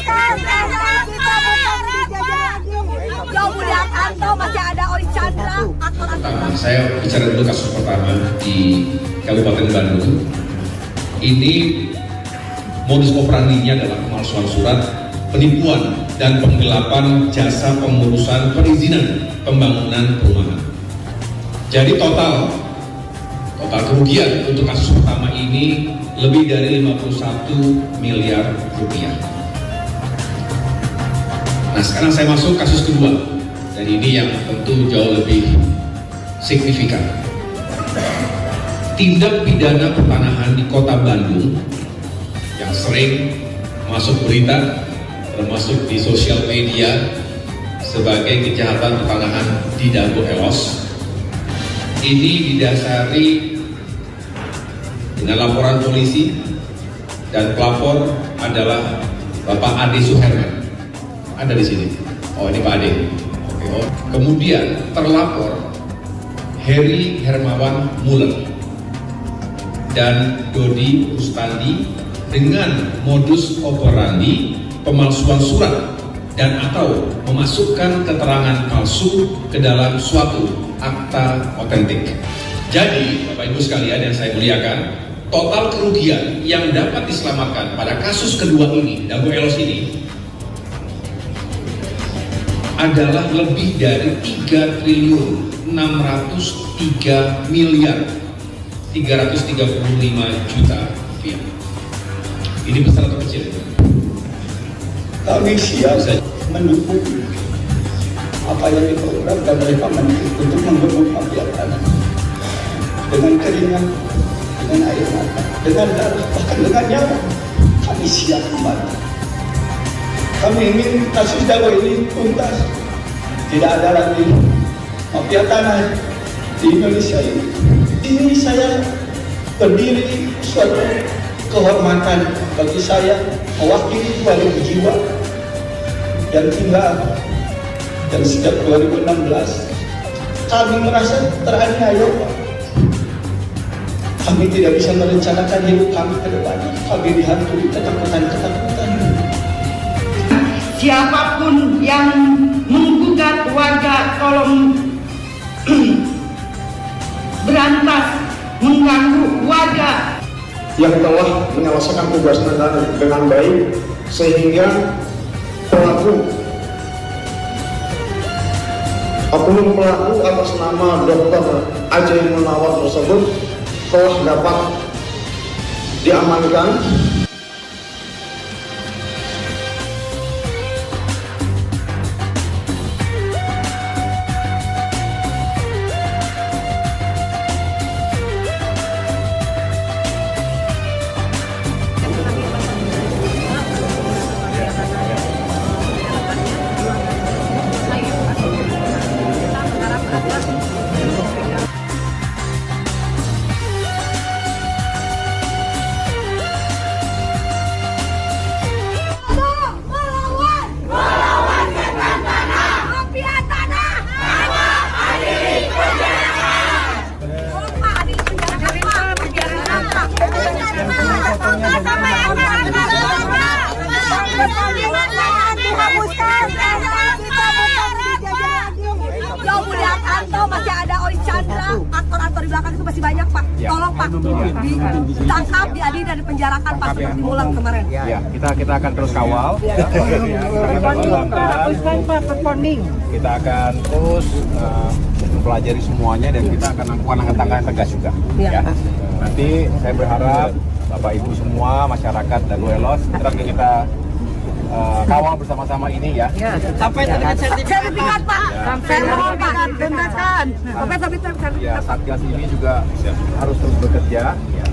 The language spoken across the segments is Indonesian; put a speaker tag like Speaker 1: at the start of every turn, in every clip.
Speaker 1: dihapuskan, kita bukan dijajah lagi. Joe Budi Hartanto, masih ada Oi Chandra, aktor-aktor.
Speaker 2: Saya bicara dulu kasus pertama di Kabupaten Bandung. Ini modus operandinya adalah pemalsuan surat, penipuan, dan penggelapan jasa pengurusan perizinan pembangunan perumahan. Jadi total kerugian untuk kasus pertama ini lebih dari 51 miliar rupiah. Nah, sekarang saya masuk kasus kedua, dan ini yang tentu jauh lebih signifikan. Tindak pidana pertanahan di Kota Bandung yang sering masuk berita, termasuk di sosial media sebagai kejahatan pertanahan di Dago Elos, ini didasari dengan laporan polisi, dan pelapor adalah Bapak Ade Suherman. Ada di sini. Oh, ini Pak Ade. Oke. Kemudian terlapor Heri Hermawan Muller dan Dodi Rustandi dengan modus operandi pemalsuan surat dan atau memasukkan keterangan palsu ke dalam suatu akta otentik. Jadi, Bapak Ibu sekalian yang saya muliakan, total kerugian yang dapat diselamatkan pada kasus kedua ini, Dago Elos ini, adalah lebih dari 3 triliun 603 miliar 335 juta rupiah. Ini besar atau kecil?
Speaker 3: Kami siap mendukung apa yang diprogramkan oleh Pak Menteri untuk membangun mafia tanah dengan keringat, dengan air mata, dengan darah, bahkan dengan nyawa. Kami siap membantu. Kami ingin kasus Dago ini tuntas. Tidak ada lagi mafia tanah di Indonesia ini. Ini saya berdiri suatu kehormatan bagi saya mewakili 2000 jiwa yang tinggal, dan sejak 2016 kami merasa teraniaya, Pak. Kami tidak bisa merencanakan hidup kami ke depan. Kami dihantui ketakutan.
Speaker 4: Siapapun yang menggugat warga, tolong berantas mengganggu warga
Speaker 5: yang telah menyelesaikan tugasnya dengan baik, sehingga oknum pelaku atas nama Dr. Ajay Munawar tersebut telah dapat diamankan.
Speaker 1: Dihapuskan, kita bukan dijajah lagi. Joe Budi Hartanto, masih ada Oi Chandra, aktor-aktor di belakang itu masih banyak, Pak. Tolong, Pak, ditangkap, diadili, dan dipenjarakan, Pak, seperti Mulan kemarin.
Speaker 6: Ya, kita akan terus kawal. Kita akan terus mempelajari semuanya, dan kita akan lakukan langkah-langkah yang tegas juga. Ya. Nanti saya berharap Bapak Ibu semua, masyarakat Dago Elos, kita kawal bersama-sama ini ya.
Speaker 4: sampai dengan
Speaker 1: Sertifikat, Pak. Saya mohon, Pak, tuntaskan.
Speaker 6: Ya, Satgas ini juga harus terus bekerja. Ya.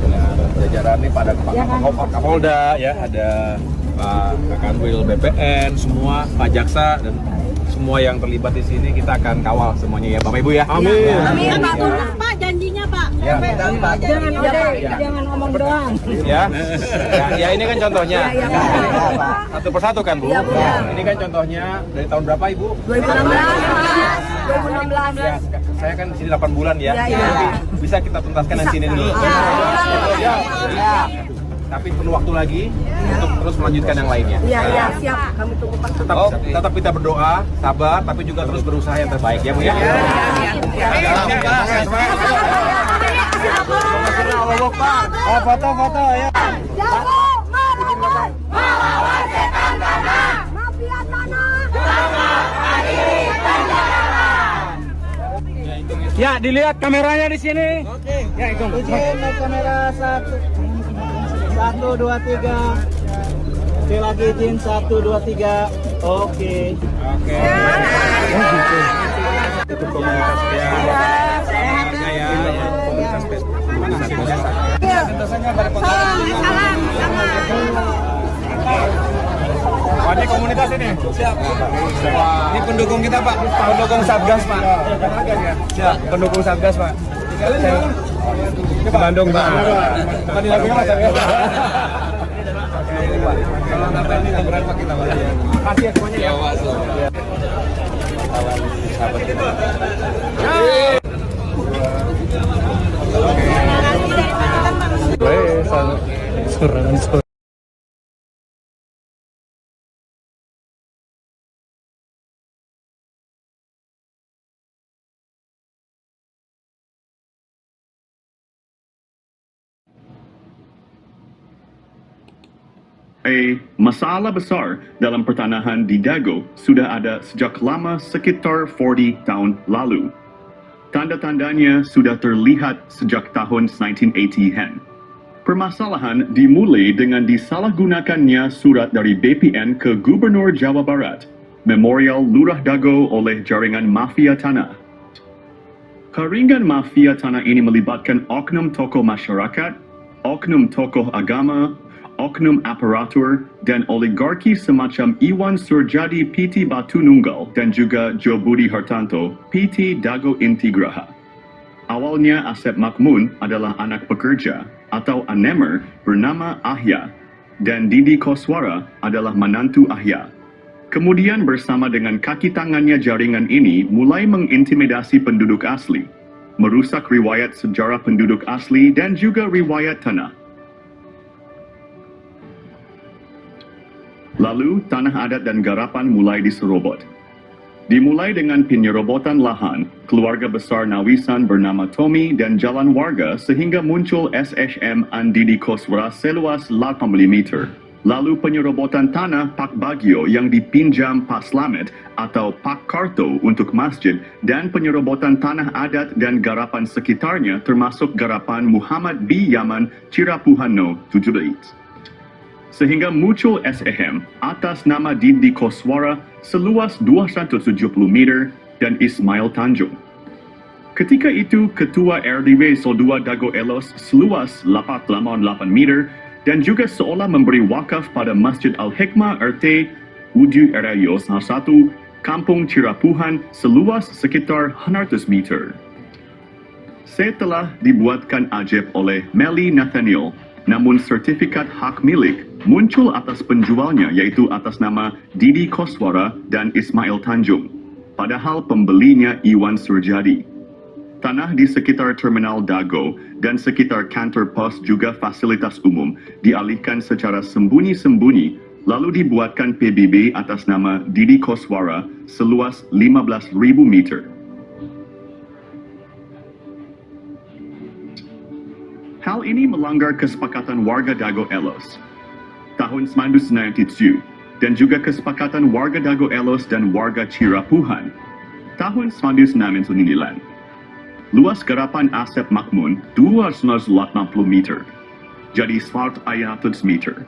Speaker 6: Dan jajaran ini pada Pak Kapolda, ya, ada Pak Kanwil BPN, semua Pak Jaksa, dan semua yang terlibat di sini kita akan kawal semuanya ya, Bapak Ibu ya.
Speaker 4: Amin.
Speaker 1: Amin, Pak.
Speaker 4: Tulis, Pak, janjinya, Pak.
Speaker 6: Ya.
Speaker 4: Jangan ngomong doang.
Speaker 6: Ya, ini kan contohnya. Satu persatu kan, Bu? Ini kan contohnya dari tahun berapa, Ibu?
Speaker 1: 2016.
Speaker 6: Ya, saya kan di sini 8 bulan ya. Jadi bisa kita tuntaskan di sini dulu. tapi perlu waktu lagi untuk terus melanjutkan yang lainnya.
Speaker 1: Iya, iya, siap. Kami tunggu Pak.
Speaker 6: Tetap kita berdoa, sabar, tapi juga terus berusaha yang terbaik ya Bu ya. Foto-foto ya.
Speaker 1: Jago merobot melawan setan tanah. Mafia tanah.
Speaker 4: Ya, dilihat kameranya di sini. Oke. Ya, itu.
Speaker 7: Izin naik kamera 1 2 3. Oke, lagi izin 1 2 3. Oke.
Speaker 6: Oke. Itu komunitas ya. Wah, ini komunitas ini. Siap. Ini pendukung kita Pak. Pendukung Satgas Pak. Siap. Pendukung Satgas Pak. Ke Bandung Pak. Bukan di lagi Mas ya. Kalau nggak berani liburan Pak kita Pak. Makasih ya semuanya ya. Sahabat kita.
Speaker 8: Masalah besar dalam pertanahan di Dago sudah ada sejak lama, sekitar 40 tahun lalu. Tanda-tandanya sudah terlihat sejak tahun 1980-an. Permasalahan dimulai dengan disalahgunakannya surat dari BPN ke Gubernur Jawa Barat, Memorial Lurah Dago oleh jaringan mafia tanah. Jaringan mafia tanah ini melibatkan oknum tokoh masyarakat, oknum tokoh agama, oknum aparatur, dan oligarki semacam Iwan Surjadi PT Batu Nunggal dan juga Jo Budi Hartanto PT Dago Intigraha. Awalnya Asep Makmun adalah anak pekerja atau anemer bernama Ahya dan Didi Koswara adalah menantu Ahya. Kemudian bersama dengan kaki tangannya jaringan ini mulai mengintimidasi penduduk asli, merusak riwayat sejarah penduduk asli dan juga riwayat tanah. Lalu, tanah adat dan garapan mulai diserobot. Dimulai dengan penyerobotan lahan, keluarga besar Nawisan bernama Tommy dan jalan warga sehingga muncul SHM Andidi Koswara seluas 8 meter. Lalu penyerobotan tanah Pak Bagio yang dipinjam Pak Slamet atau Pak Karto untuk masjid dan penyerobotan tanah adat dan garapan sekitarnya termasuk garapan Muhammad B. Yaman Cirapuhano 17. Sehingga muncul SHM atas nama Didi Koswara seluas 270 meter dan Ismail Tanjung. Ketika itu, Ketua RDW Sodua Dago Elos seluas 88 meter dan juga seolah memberi wakaf pada Masjid Al-Hikmah RT Uju Erayo 1, Kampung Cirapuhan seluas sekitar 100 meter. Setelah dibuatkan ajeb oleh Meli Nathaniel, namun sertifikat hak milik muncul atas penjualnya yaitu atas nama Didi Koswara dan Ismail Tanjung, padahal pembelinya Iwan Surjadi. Tanah di sekitar Terminal Dago dan sekitar kantor pos juga fasilitas umum dialihkan secara sembunyi-sembunyi lalu dibuatkan PBB atas nama Didi Koswara seluas 15.000 meter. Hal ini melanggar kesepakatan warga Dago Elos tahun 1997 dan juga kesepakatan warga Dago Elos dan warga Cirapuhan tahun 1999. Luas garapan Asep Makmun 280 meter, jadi 100 meter.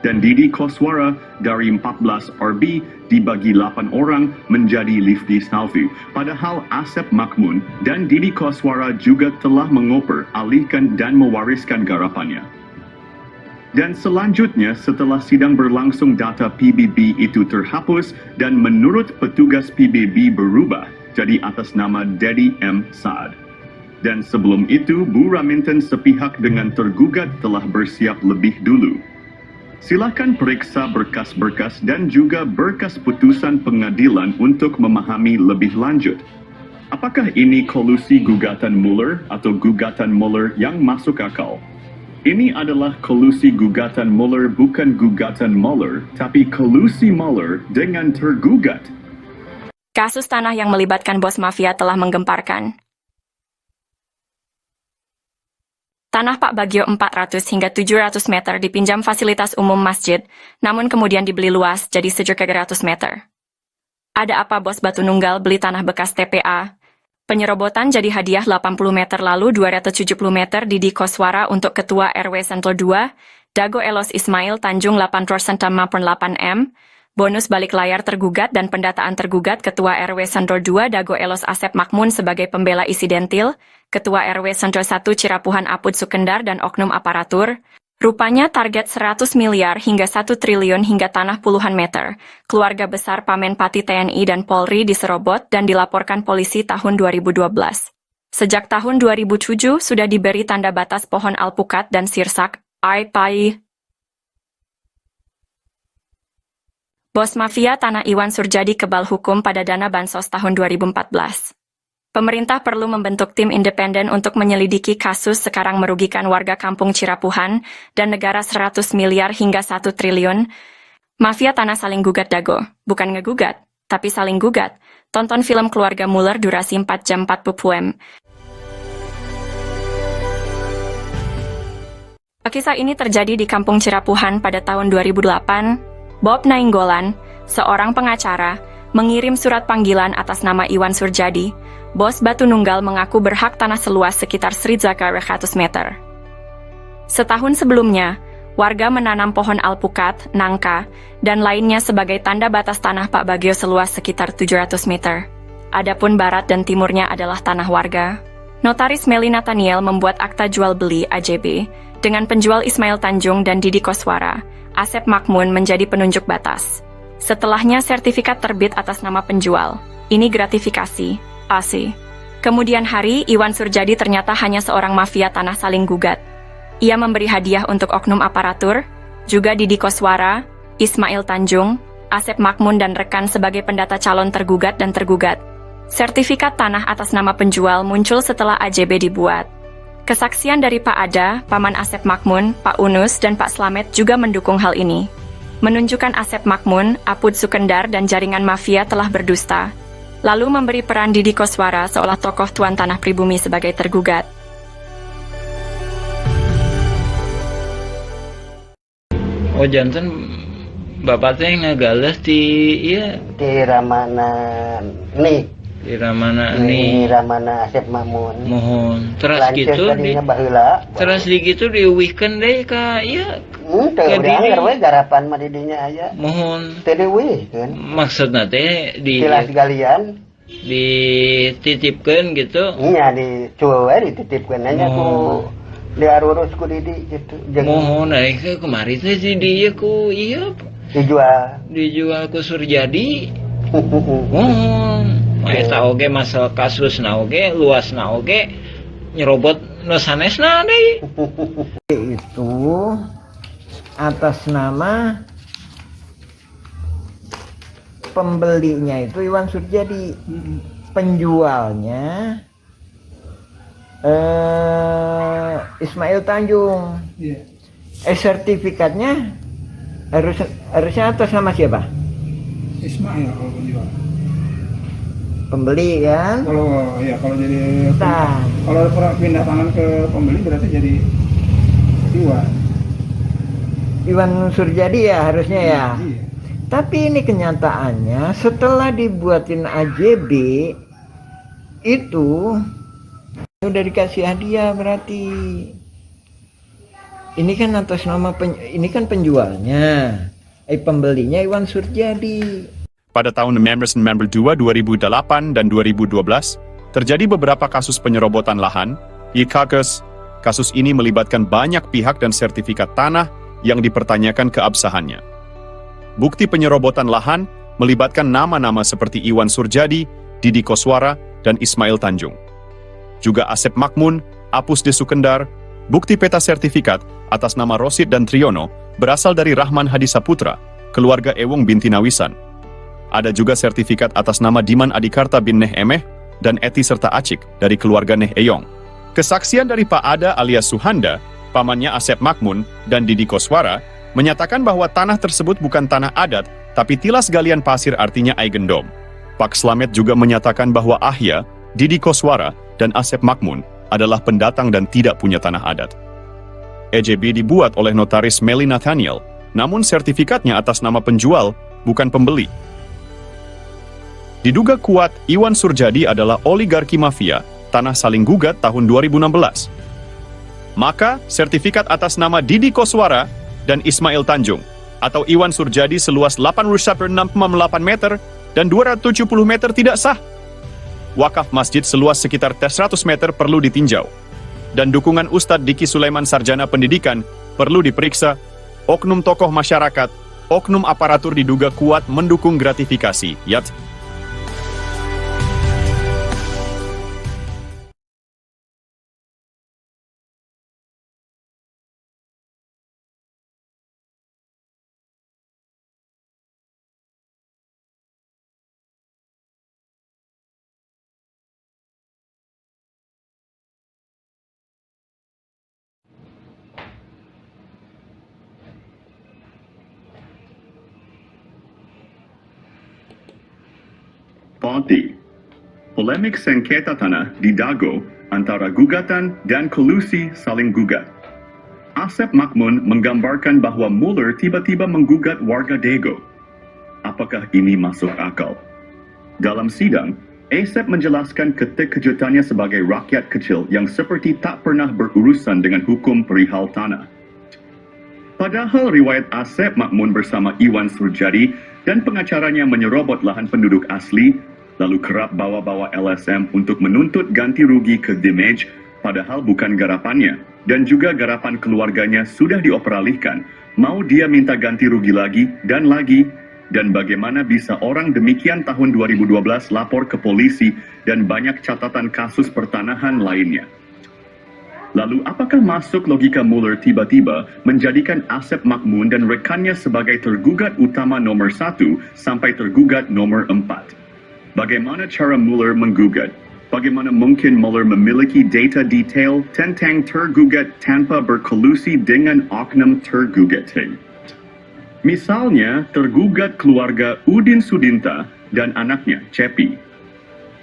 Speaker 8: Dan Didi Koswara dari 14 RB dibagi 8 orang menjadi Lifti Snalvu. Padahal Asep Makmun dan Didi Koswara juga telah mengoper, alihkan dan mewariskan garapannya. Dan selanjutnya setelah sidang berlangsung data PBB itu terhapus dan menurut petugas PBB berubah jadi atas nama Dedi M. Saad. Dan sebelum itu Bu Raminten sepihak dengan tergugat telah bersiap lebih dulu. Silakan periksa berkas-berkas dan juga berkas putusan pengadilan untuk memahami lebih lanjut. Apakah ini kolusi gugatan Mueller atau gugatan Mueller yang masuk akal? Ini adalah kolusi gugatan Mueller, bukan gugatan Mueller, tapi kolusi Mueller dengan tergugat.
Speaker 9: Kasus tanah yang melibatkan bos mafia telah menggemparkan. Tanah Pak Bagio 400 hingga 700 meter dipinjam fasilitas umum masjid, namun kemudian dibeli luas jadi 700 meter. Ada apa bos Batu Nunggal beli tanah bekas TPA? Penyerobotan jadi hadiah 80 meter lalu 270 meter di Koswara untuk Ketua RW Sentul 2, Dago Elos Ismail Tanjung 8% 8M, bonus balik layar tergugat dan pendataan tergugat Ketua RW Sentul 2 Dago Elos Asep Makmun sebagai pembela isidentil, Ketua RW Sentul 1 Cirapuhan Apud Sukendar dan oknum aparatur. Rupanya target 100 miliar hingga 1 triliun hingga tanah puluhan meter. Keluarga besar Pamenpati TNI dan Polri diserobot dan dilaporkan polisi tahun 2012. Sejak tahun 2007 sudah diberi tanda batas pohon alpukat dan sirsak, Pai. Bos mafia tanah Iwan Surjadi kebal hukum pada dana bansos tahun 2014. Pemerintah perlu membentuk tim independen untuk menyelidiki kasus sekarang merugikan warga kampung Cirapuhan dan negara 100 miliar hingga 1 triliun. Mafia tanah saling gugat Dago, bukan ngegugat, tapi saling gugat. Tonton film Keluarga Mueller durasi 4 jam 40 m. Kisah ini terjadi di kampung Cirapuhan pada tahun 2008. Bob Nainggolan, seorang pengacara, mengirim surat panggilan atas nama Iwan Surjadi. Bos Batu Nunggal mengaku berhak tanah seluas sekitar 100 meter. Setahun sebelumnya, warga menanam pohon alpukat, nangka, dan lainnya sebagai tanda batas tanah Pak Bagio seluas sekitar 700 meter. Adapun barat dan timurnya adalah tanah warga. Notaris Meli Nathaniel membuat akta jual beli AJB dengan penjual Ismail Tanjung dan Didi Koswara. Asep Makmun menjadi penunjuk batas. Setelahnya sertifikat terbit atas nama penjual. Ini gratifikasi. AC. Kemudian hari, Iwan Surjadi ternyata hanya seorang mafia tanah saling gugat. Ia memberi hadiah untuk oknum aparatur, juga Didi Koswara, Ismail Tanjung, Asep Makmun dan rekan sebagai pendata calon tergugat dan tergugat. Sertifikat tanah atas nama penjual muncul setelah AJB dibuat. Kesaksian dari Pak Ada, Paman Asep Makmun, Pak Unus, dan Pak Slamet juga mendukung hal ini. Menunjukkan Asep Makmun, Apud Sukendar, dan jaringan mafia telah berdusta. Lalu memberi peran Didi Koswara seolah tokoh tuan tanah pribumi sebagai tergugat.
Speaker 4: Oh janten bapak teh ngagales di iya
Speaker 7: Di Ramana nih.
Speaker 4: di Ramana
Speaker 7: Di
Speaker 4: nih
Speaker 7: Ramana Asep Makmun.
Speaker 4: mohon terus
Speaker 7: Lanceus
Speaker 4: gitu di
Speaker 7: tadinya baheula.
Speaker 4: terus di gitu diuwihkeun deui ka iya
Speaker 7: Teu
Speaker 4: Ke
Speaker 7: urang
Speaker 4: diri.
Speaker 7: we garapan mah di dinya aya.
Speaker 4: mohon
Speaker 7: Teu dieuwihkeun.
Speaker 4: maksudna teh
Speaker 7: Tilas galian.
Speaker 4: dititipkeun gitu
Speaker 7: Iya dicuel we dititipkeun nya ku diarurus ku Didi gitu. Jeung
Speaker 4: mohon ke kemari teh di dieu ku iya
Speaker 7: dijual.
Speaker 4: dijual ku Surjadi mohon eta oge masalah kasusna oge luasna oge nyerobot nu sanesna deui
Speaker 10: Itu atas nama pembelinya itu Iwan Surjadi, penjualnya Ismail Tanjung. Sertifikatnya harusnya atas nama siapa?
Speaker 3: Ismail kalau penjual.
Speaker 10: Pembeli kan?
Speaker 3: Kalau jadi
Speaker 10: Nah,
Speaker 3: kalau pindah tangan ke pembeli berarti jadi Iwan.
Speaker 10: Iwan Surjadi ya harusnya ya.
Speaker 3: Iya.
Speaker 10: Tapi ini kenyataannya setelah dibuatin AJB itu udah dikasih hadiah berarti. Ini kan atas nama ini kan penjualnya, pembelinya Iwan Surjadi.
Speaker 8: Pada tahun 1992, 2008, dan 2012, terjadi beberapa kasus penyerobotan lahan. Kasus ini melibatkan banyak pihak dan sertifikat tanah yang dipertanyakan keabsahannya. Bukti penyerobotan lahan melibatkan nama-nama seperti Iwan Surjadi, Didi Koswara, dan Ismail Tanjung. Juga Asep Makmun, Apus de Sukendar. Bukti peta sertifikat atas nama Rosid dan Triyono berasal dari Rahman Hadisaputra, keluarga Ewong binti Nawisan. Ada juga sertifikat atas nama Diman Adikarta bin Neh Emeh dan Eti serta Acik dari keluarga Neh Eyong. Kesaksian dari Pak Ada alias Suhanda pamannya Asep Makmun, dan Didi Koswara, menyatakan bahwa tanah tersebut bukan tanah adat, tapi tilas galian pasir artinya Eigendom. Pak Slamet juga menyatakan bahwa Ahya, Didi Koswara, dan Asep Makmun adalah pendatang dan tidak punya tanah adat. EJB dibuat oleh notaris Meli Nathaniel, namun sertifikatnya atas nama penjual, bukan pembeli. Diduga kuat Iwan Surjadi adalah oligarki mafia, tanah saling gugat tahun 2016. Maka, sertifikat atas nama Didi Koswara dan Ismail Tanjung, atau Iwan Surjadi seluas 81,6,8 meter dan 270 meter tidak sah. Wakaf masjid seluas sekitar 100 meter perlu ditinjau. Dan dukungan Ustadz Diki Sulaiman Sarjana Pendidikan perlu diperiksa. Oknum tokoh masyarakat, oknum aparatur diduga kuat mendukung gratifikasi. Yat. Ponti. Polemik sengketa tanah di Dago antara gugatan dan kolusi saling gugat. Asep Makmun menggambarkan bahwa Mueller tiba-tiba menggugat warga Dago. Apakah ini masuk akal? Dalam sidang, Asep menjelaskan keterkejutannya sebagai rakyat kecil yang seperti tak pernah berurusan dengan hukum perihal tanah. Padahal riwayat Asep Makmun bersama Iwan Surjadi dan pengacaranya menyerobot lahan penduduk asli, lalu kerap bawa-bawa LSM untuk menuntut ganti rugi ke damage, padahal bukan garapannya, dan juga garapan keluarganya sudah dioperalihkan, mau dia minta ganti rugi lagi, dan bagaimana bisa orang demikian tahun 2012 lapor ke polisi dan banyak catatan kasus pertanahan lainnya. Lalu apakah masuk logika Mueller tiba-tiba menjadikan Asep Makmun dan rekannya sebagai tergugat utama nomor 1 sampai tergugat nomor 4? Bagaimana cara Mueller menggugat? Bagaimana mungkin Mueller memiliki data detail tentang tergugat tanpa berkolusi dengan oknum tergugat? Misalnya, tergugat keluarga Udin Sudinta dan anaknya, Cepi.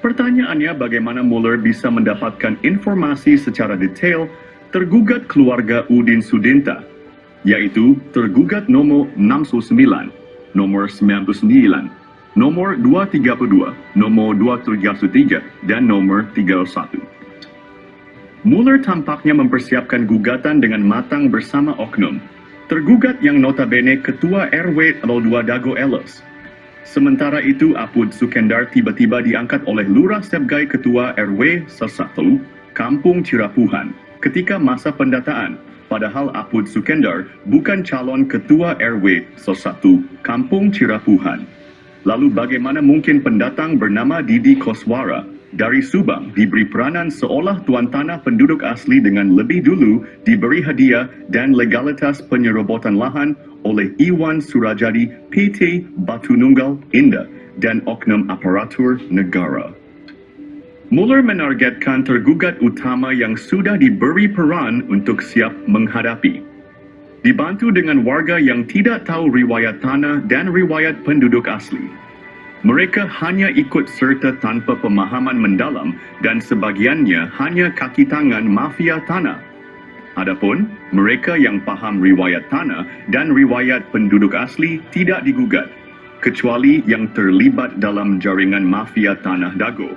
Speaker 8: Pertanyaannya bagaimana Mueller bisa mendapatkan informasi secara detail tergugat keluarga Udin Sudinta, yaitu tergugat nomor 69, nomor 99, nomor 232, nomor 233, dan nomor 31. Mueller tampaknya mempersiapkan gugatan dengan matang bersama oknum. Tergugat yang notabene Ketua RW 02 Dago Elos. Sementara itu, Apud Sukendar tiba-tiba diangkat oleh Lurah Sebgai Ketua RW 1, Kampung Cirapuhan, ketika masa pendataan. Padahal Apud Sukendar bukan calon Ketua RW 1, Kampung Cirapuhan. Lalu bagaimana mungkin pendatang bernama Didi Koswara dari Subang diberi peranan seolah tuan tanah penduduk asli dengan lebih dulu diberi hadiah dan legalitas penyerobotan lahan oleh Iwan Surjadi PT Batu Nunggal Indah dan oknum aparatur negara. Mueller menargetkan tergugat utama yang sudah diberi peran untuk siap menghadapi. Dibantu dengan warga yang tidak tahu riwayat tanah dan riwayat penduduk asli. Mereka hanya ikut serta tanpa pemahaman mendalam dan sebagiannya hanya kaki tangan mafia tanah. Adapun mereka yang paham riwayat tanah dan riwayat penduduk asli tidak digugat, kecuali yang terlibat dalam jaringan mafia tanah Dago.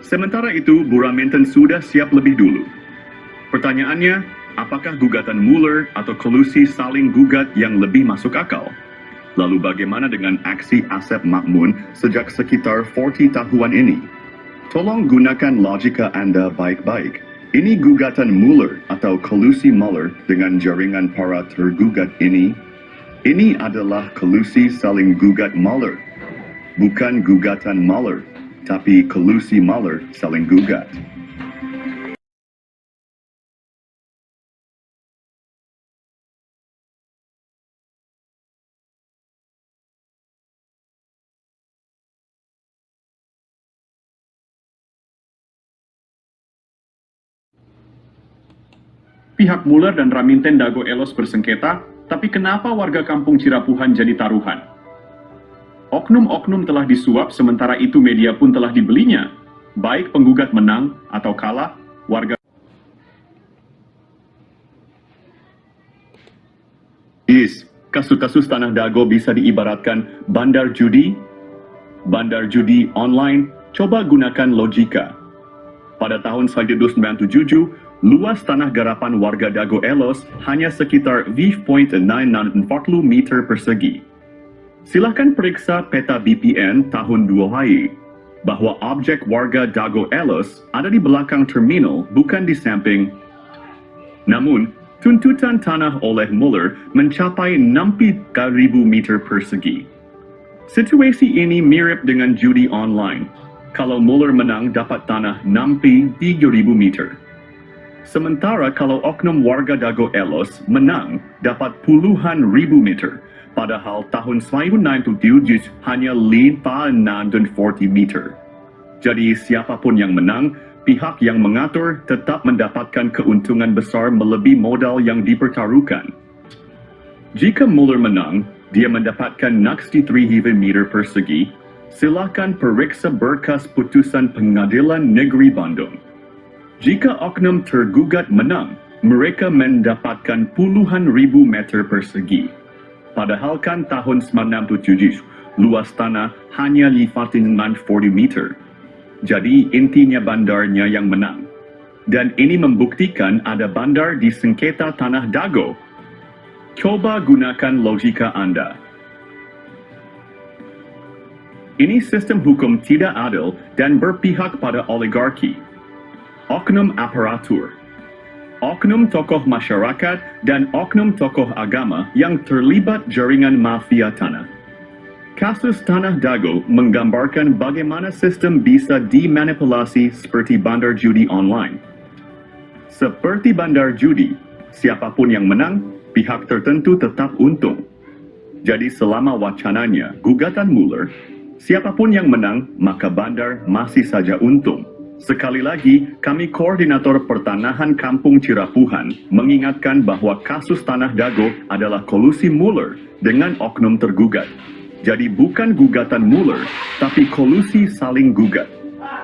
Speaker 8: Sementara itu, Buraminten sudah siap lebih dulu. Pertanyaannya, apakah gugatan Mueller atau kolusi saling gugat yang lebih masuk akal? Lalu bagaimana dengan aksi Asep Makmun sejak sekitar 40 tahun ini? Tolong gunakan logika Anda baik-baik. Ini gugatan Mueller atau kolusi Mueller dengan jaringan para tergugat ini. Ini adalah kolusi saling gugat Mueller. Bukan gugatan Mueller, tapi kolusi Mueller saling gugat. Pihak Muller dan Raminten Dago Elos bersengketa, tapi kenapa warga kampung Cirapuhan jadi taruhan? Oknum-oknum telah disuap, sementara itu media pun telah dibelinya. Baik penggugat menang atau kalah, warga kasus-kasus Tanah Dago bisa diibaratkan bandar judi online. Coba gunakan logika. Pada tahun 1997, luas tanah garapan warga Dago Elos hanya sekitar 940 meter persegi. Silakan periksa peta BPN tahun 2000 bahwa objek warga Dago Elos ada di belakang terminal, bukan di samping. Namun, tuntutan tanah oleh Muller mencapai 60.000 meter persegi. Situasi ini mirip dengan judi online. Kalau Muller menang dapat tanah 63.000 meter. Sementara kalau oknum warga Dago Elos menang dapat puluhan ribu meter. Padahal tahun 1997 hanya 540 meter. Jadi siapapun yang menang, pihak yang mengatur tetap mendapatkan keuntungan besar melebihi modal yang dipertaruhkan. Jika Muller menang, dia mendapatkan 63.000 meter persegi. Silakan periksa berkas putusan Pengadilan Negeri Bandung. Jika oknum tergugat menang, mereka mendapatkan puluhan ribu meter persegi. Padahal kan tahun 1997, luas tanah hanya 540 meter. Jadi intinya bandarnya yang menang. Dan ini membuktikan ada bandar di sengketa Tanah Dago. Coba gunakan logika Anda. Ini sistem hukum tidak adil dan berpihak pada oligarki, oknum aparatur, oknum tokoh masyarakat, dan oknum tokoh agama yang terlibat jaringan mafia tanah. Kasus Tanah Dago menggambarkan bagaimana sistem bisa dimanipulasi seperti bandar judi online. Seperti bandar judi, siapapun yang menang, pihak tertentu tetap untung. Jadi selama wacananya gugatan Muller, siapapun yang menang, maka bandar masih saja untung. Sekali lagi, kami Koordinator Pertanahan Kampung Cirapuhan mengingatkan bahwa kasus Tanah Dago adalah kolusi Muller dengan oknum tergugat. Jadi bukan gugatan Muller, tapi kolusi saling gugat.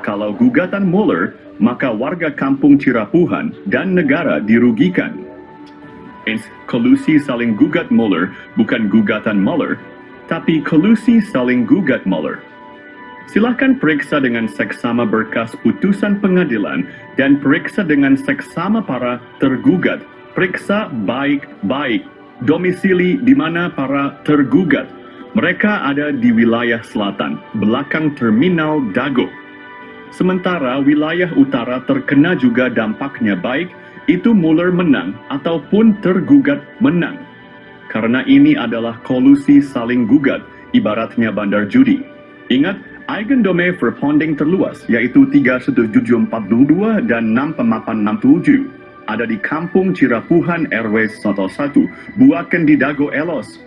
Speaker 8: Kalau gugatan Muller, maka warga Kampung Cirapuhan dan negara dirugikan. Kolusi saling gugat Muller bukan gugatan Muller, tapi kolusi saling gugat Muller. Silakan periksa dengan seksama berkas putusan pengadilan dan periksa dengan seksama para tergugat. Periksa baik-baik domisili di mana para tergugat. Mereka ada di wilayah selatan, belakang terminal Dago. Sementara wilayah utara terkena juga dampaknya, baik itu Muller menang ataupun tergugat menang. Karena ini adalah kolusi saling gugat, ibaratnya bandar judi. Ingat, eigendom verpanding terluas, yaitu 31742 dan 6867. Ada di Kampung Cirapuhan RW 11, bukan di Dago Elos.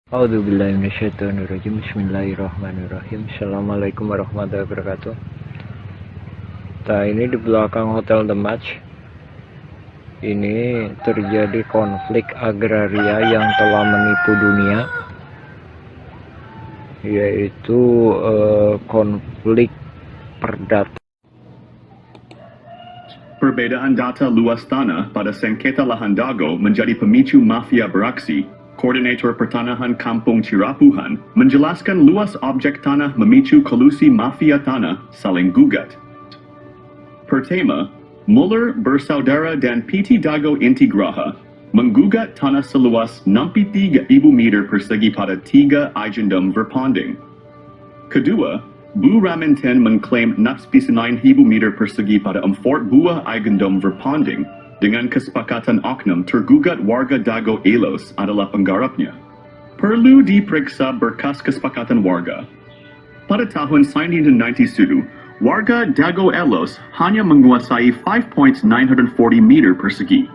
Speaker 10: A'udzubillahiminasyaitonirrajim. Bismillahirrahmanirrahim. Assalamualaikum warahmatullahi wabarakatuh. Nah, ini di belakang Hotel The Match ini terjadi konflik agraria yang telah menipu dunia, yaitu konflik perdata.
Speaker 8: Perbedaan data luas tanah pada sengketa lahan Dago menjadi pemicu mafia beraksi. Koordinator Pertanahan Kampung Cirapuhan menjelaskan luas objek tanah memicu kolusi mafia tanah saling gugat. Pertama, Muller bersaudara dan PT Dago Intigraha menggugat tanah seluas 63.000 meter persegi pada 3 eigendom verpanding. Kedua, Bu Raminten mengklaim 69.000 meter persegi pada 4 buah eigendom verpanding Dengan kesepakatan oknum, tergugat warga Dago Elos adalah penggarapnya. Perlu diperiksa berkas kesepakatan warga. Pada tahun 1991, warga Dago Elos hanya menguasai 5.940 meter persegi.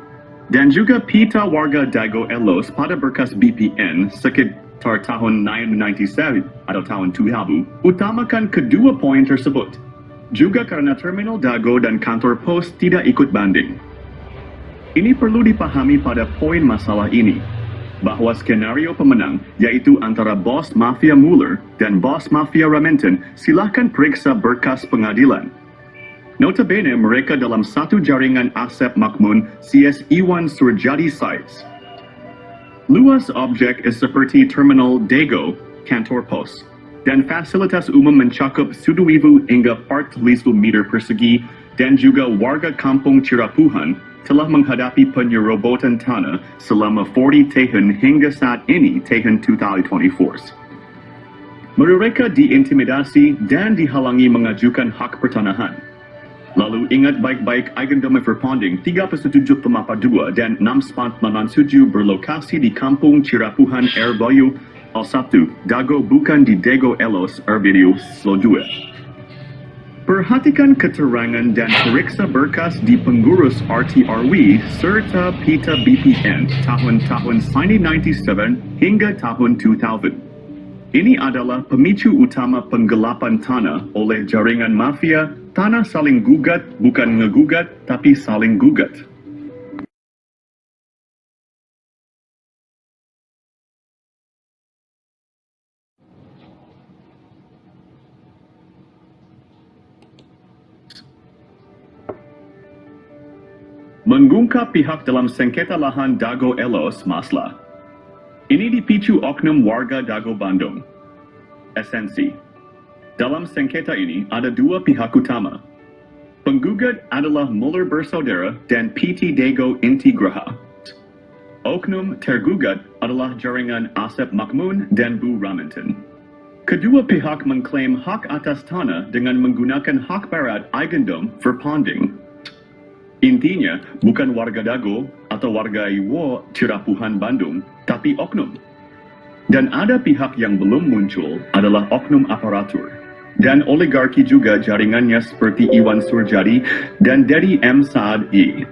Speaker 8: Dan juga pita warga Dago Elos pada berkas BPN sekitar tahun 1997 atau tahun 2000 utamakan kedua poin tersebut. Juga karena terminal Dago dan kantor pos tidak ikut banding. Ini perlu dipahami pada poin masalah ini, bahwa skenario pemenang, yaitu antara bos mafia Muller dan bos mafia Raminten, silahkan periksa berkas pengadilan. Notabene mereka dalam satu jaringan Asep Makmun CS Iwan Surjadi sites. Luas objek seperti terminal Dago, kantor pos, dan fasilitas umum mencakup 1,000 hingga 4,000 meter persegi dan juga warga kampung Cirapuhan telah menghadapi penyerobotan tanah selama 40 tahun hingga saat ini tahun 2024. Mereka diintimidasi dan dihalangi mengajukan hak pertanahan. Lalu ingat baik-baik Eigendom Verpanding 3.7 Pemapa 2 dan 6.97 berlokasi di kampung Cirapuhan Airbayu Al-1, Dago bukan di Dago Elos Ervideo Slodue. Perhatikan keterangan dan periksa berkas di pengurus RTRW serta pita BPN tahun-tahun 1997 hingga tahun 2000. Ini adalah pemicu utama penggelapan tanah oleh jaringan mafia, tanah saling gugat, bukan ngegugat, tapi saling gugat. Mengungkap pihak dalam sengketa lahan Dago Elos Masla. Ini dipicu oknum warga Dago Bandung. Esensi. Dalam sengketa ini ada dua pihak utama. Penggugat adalah Muller Bersaudara dan PT Dago Intigraha. Oknum tergugat adalah jaringan Asep Makmun dan Bu Raminten. Kedua pihak mengklaim hak atas tanah dengan menggunakan hak barat Eigendom Verpanding. Intinya, bukan warga Dago atau warga Iwo Cirapuhan Bandung, tapi oknum. Dan ada pihak yang belum muncul adalah oknum aparatur. Dan oligarki juga jaringannya seperti Iwan Surjadi dan Dedi M. Saad I.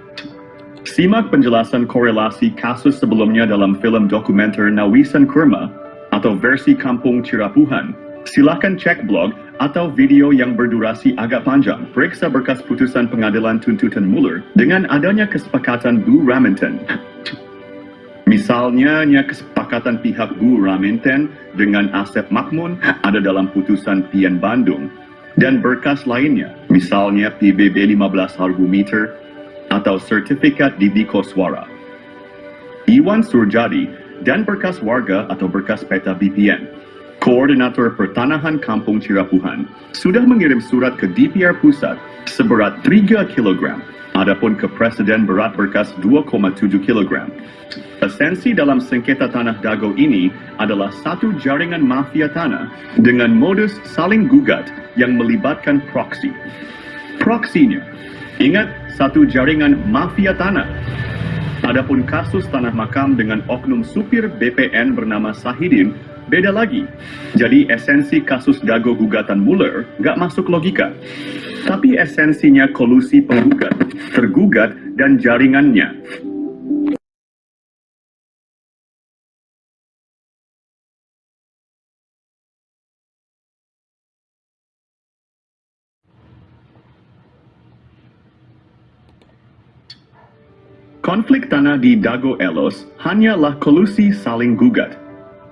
Speaker 8: Simak penjelasan korelasi kasus sebelumnya dalam film dokumenter Nawisan Kurma atau versi Kampung Cirapuhan. Silakan cek blog atau video yang berdurasi agak panjang. Periksa berkas putusan pengadilan tuntutan Muller dengan adanya kesepakatan Bu Raminten. Misalnya, kesepakatan pihak Bu Raminten dengan Asep Makmun ada dalam putusan PN Bandung. Dan berkas lainnya, misalnya PBB 15 harga meter atau sertifikat di Koswara. Iwan Surjadi dan berkas warga atau berkas peta BPN. Koordinator Pertanahan Kampung Cirapuhan sudah mengirim surat ke DPR Pusat seberat 3 kg. Adapun ke Presiden berat berkas 2,7 kg. Esensi dalam sengketa tanah Dago ini adalah satu jaringan mafia tanah dengan modus saling gugat yang melibatkan proksi. Proksinya, ingat, satu jaringan mafia tanah. Adapun kasus tanah makam dengan oknum supir BPN bernama Sahidin, beda lagi. Jadi esensi kasus Dago gugatan Muller nggak masuk logika. Tapi esensinya kolusi penggugat, tergugat, dan jaringannya. Konflik tanah di Dago Elos hanyalah kolusi saling gugat.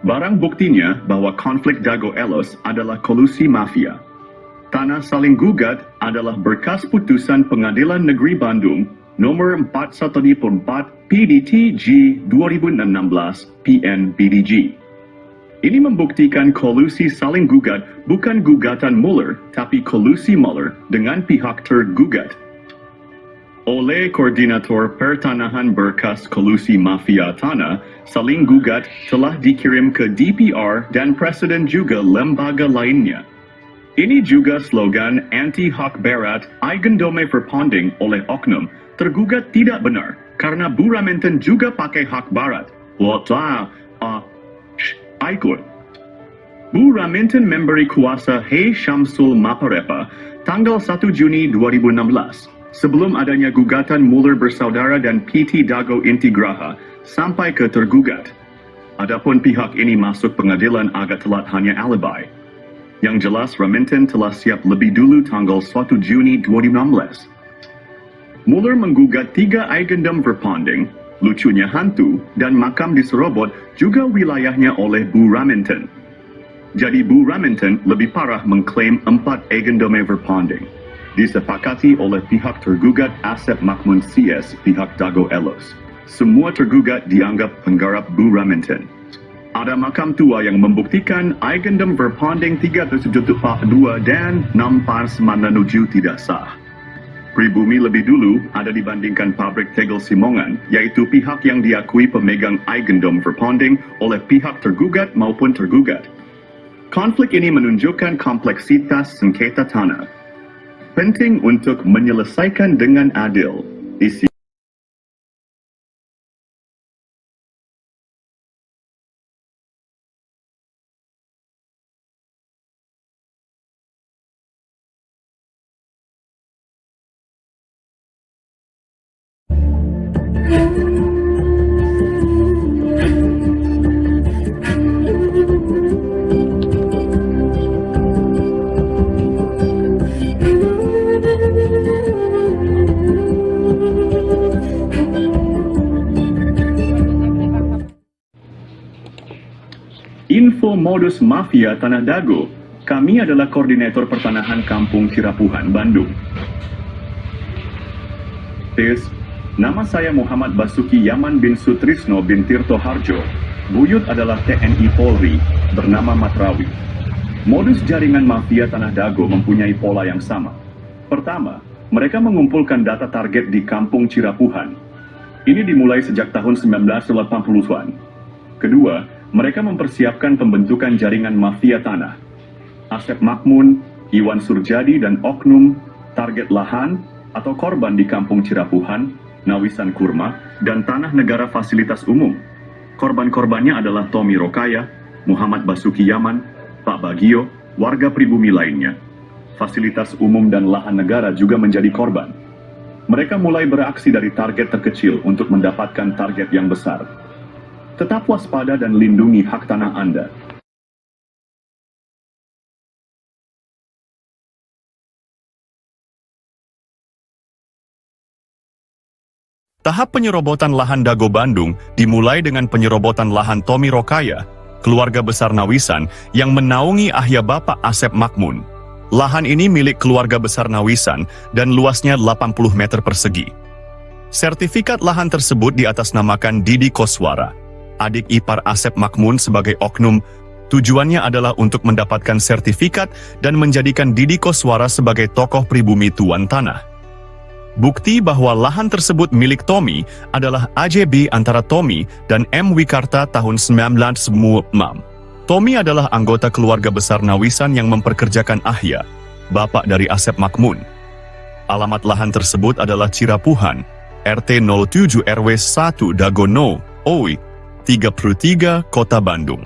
Speaker 8: Barang buktinya bahwa konflik Dago Elos adalah kolusi mafia. Tanah saling gugat adalah berkas putusan Pengadilan Negeri Bandung nomor 414 PDT-G 2016 PN-BDG. Ini membuktikan kolusi saling gugat bukan gugatan Muller, tapi kolusi Muller dengan pihak tergugat. Oleh Koordinator Pertanahan berkas kolusi mafia tanah, saling gugat telah dikirim ke DPR dan Presiden juga lembaga lainnya. Ini juga slogan anti-hak barat Eigendom Verpanding oleh oknum Tergugat tidak benar karena Bu Raminten juga pakai hak barat. Ikut. Bu Raminten memberi kuasa Hei Syamsul Maparepa tanggal 1 Juni 2016 sebelum adanya gugatan Muller bersaudara dan PT Dago Intigraha sampai ke tergugat. Adapun pihak ini masuk pengadilan agak telat hanya alibi. Yang jelas Raminten telah siap lebih dulu tanggal 1 Juni 2016. Muller menggugat 3 eigendom verpanding, lucunya hantu, dan makam di Serobot juga wilayahnya oleh Bu Raminten. Jadi Bu Raminten lebih parah mengklaim 4 eigendom verpanding. Disepakati oleh pihak tergugat Asep Makmun CS pihak Dago Elos. Semua tergugat dianggap penggarap Bu Raminten. Ada makam tua yang membuktikan eigendom verpanding 372 dan 6 tidak sah. Pribumi lebih dulu ada dibandingkan pabrik tegel Simongan, yaitu pihak yang diakui pemegang eigendom verpanding oleh pihak tergugat maupun tergugat. Konflik ini menunjukkan kompleksitas sengketa tanah. Penting untuk menyelesaikan dengan adil. Isi Info modus mafia Tanah Dago. Kami adalah koordinator pertanahan Kampung Cirapuhan, Bandung. Tes, nama saya Muhammad Basuki Yaman bin Sutrisno bin Tirto Harjo. Buyut adalah TNI Polri, bernama Matrawi. Modus jaringan mafia Tanah Dago mempunyai pola yang sama. Pertama, mereka mengumpulkan data target di Kampung Cirapuhan. Ini dimulai sejak tahun 1980-an. Kedua, mereka mempersiapkan pembentukan jaringan mafia tanah. Asep Makmun, Iwan Surjadi, dan oknum target lahan atau korban di Kampung Cirapuhan, Nawisan Kurma, dan tanah negara fasilitas umum. Korban-korbannya adalah Tommy Rokaya, Muhammad Basuki Yaman, Pak Bagio, warga pribumi lainnya. Fasilitas umum dan lahan negara juga menjadi korban. Mereka mulai beraksi dari target terkecil untuk mendapatkan target yang besar. Tetap waspada dan lindungi hak tanah Anda. Tahap penyerobotan lahan Dago Bandung dimulai dengan penyerobotan lahan Tommy Rokaya, keluarga besar Nawisan yang menaungi ahya Bapak Asep Makmun. Lahan ini milik keluarga besar Nawisan dan luasnya 80 meter persegi. Sertifikat lahan tersebut diatasnamakan Didi Koswara, adik ipar Asep Makmun sebagai oknum. Tujuannya adalah untuk mendapatkan sertifikat dan menjadikan Didi Koswara sebagai tokoh pribumi tuan tanah. Bukti bahwa lahan tersebut milik Tommy adalah AJB antara Tommy dan M. Wikarta tahun 1996. Tommy adalah anggota keluarga besar Nawisan yang memperkerjakan ahya, bapak dari Asep Makmun. Alamat lahan tersebut adalah Cirapuhan, RT 07 RW 1 Dagono, OI 33, Kota Bandung.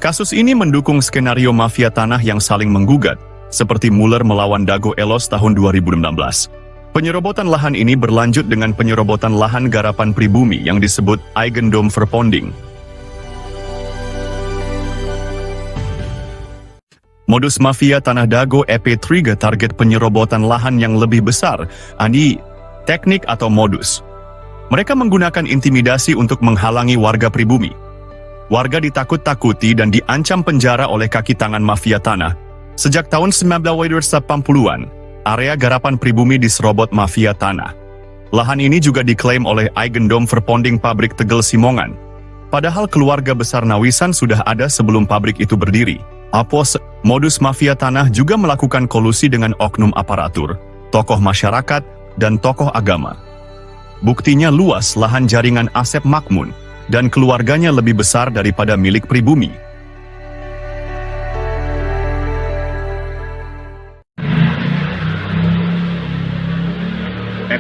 Speaker 8: Kasus ini mendukung skenario mafia tanah yang saling menggugat, seperti Muller melawan Dago Elos tahun 2016. Penyerobotan lahan ini berlanjut dengan penyerobotan lahan garapan pribumi yang disebut eigendom verpanding. Modus mafia Tanah Dago EP3 target penyerobotan lahan yang lebih besar, teknik atau modus. Mereka menggunakan intimidasi untuk menghalangi warga pribumi. Warga ditakut-takuti dan diancam penjara oleh kaki tangan mafia tanah. Sejak tahun 1980-an, area garapan pribumi diserobot mafia tanah. Lahan ini juga diklaim oleh eigendom verpanding pabrik tegel Simongan. Padahal keluarga besar Nawisan sudah ada sebelum pabrik itu berdiri. Modus mafia tanah juga melakukan kolusi dengan oknum aparatur, tokoh masyarakat, dan tokoh agama. Buktinya luas lahan jaringan Asep Makmun, dan keluarganya lebih besar daripada milik pribumi.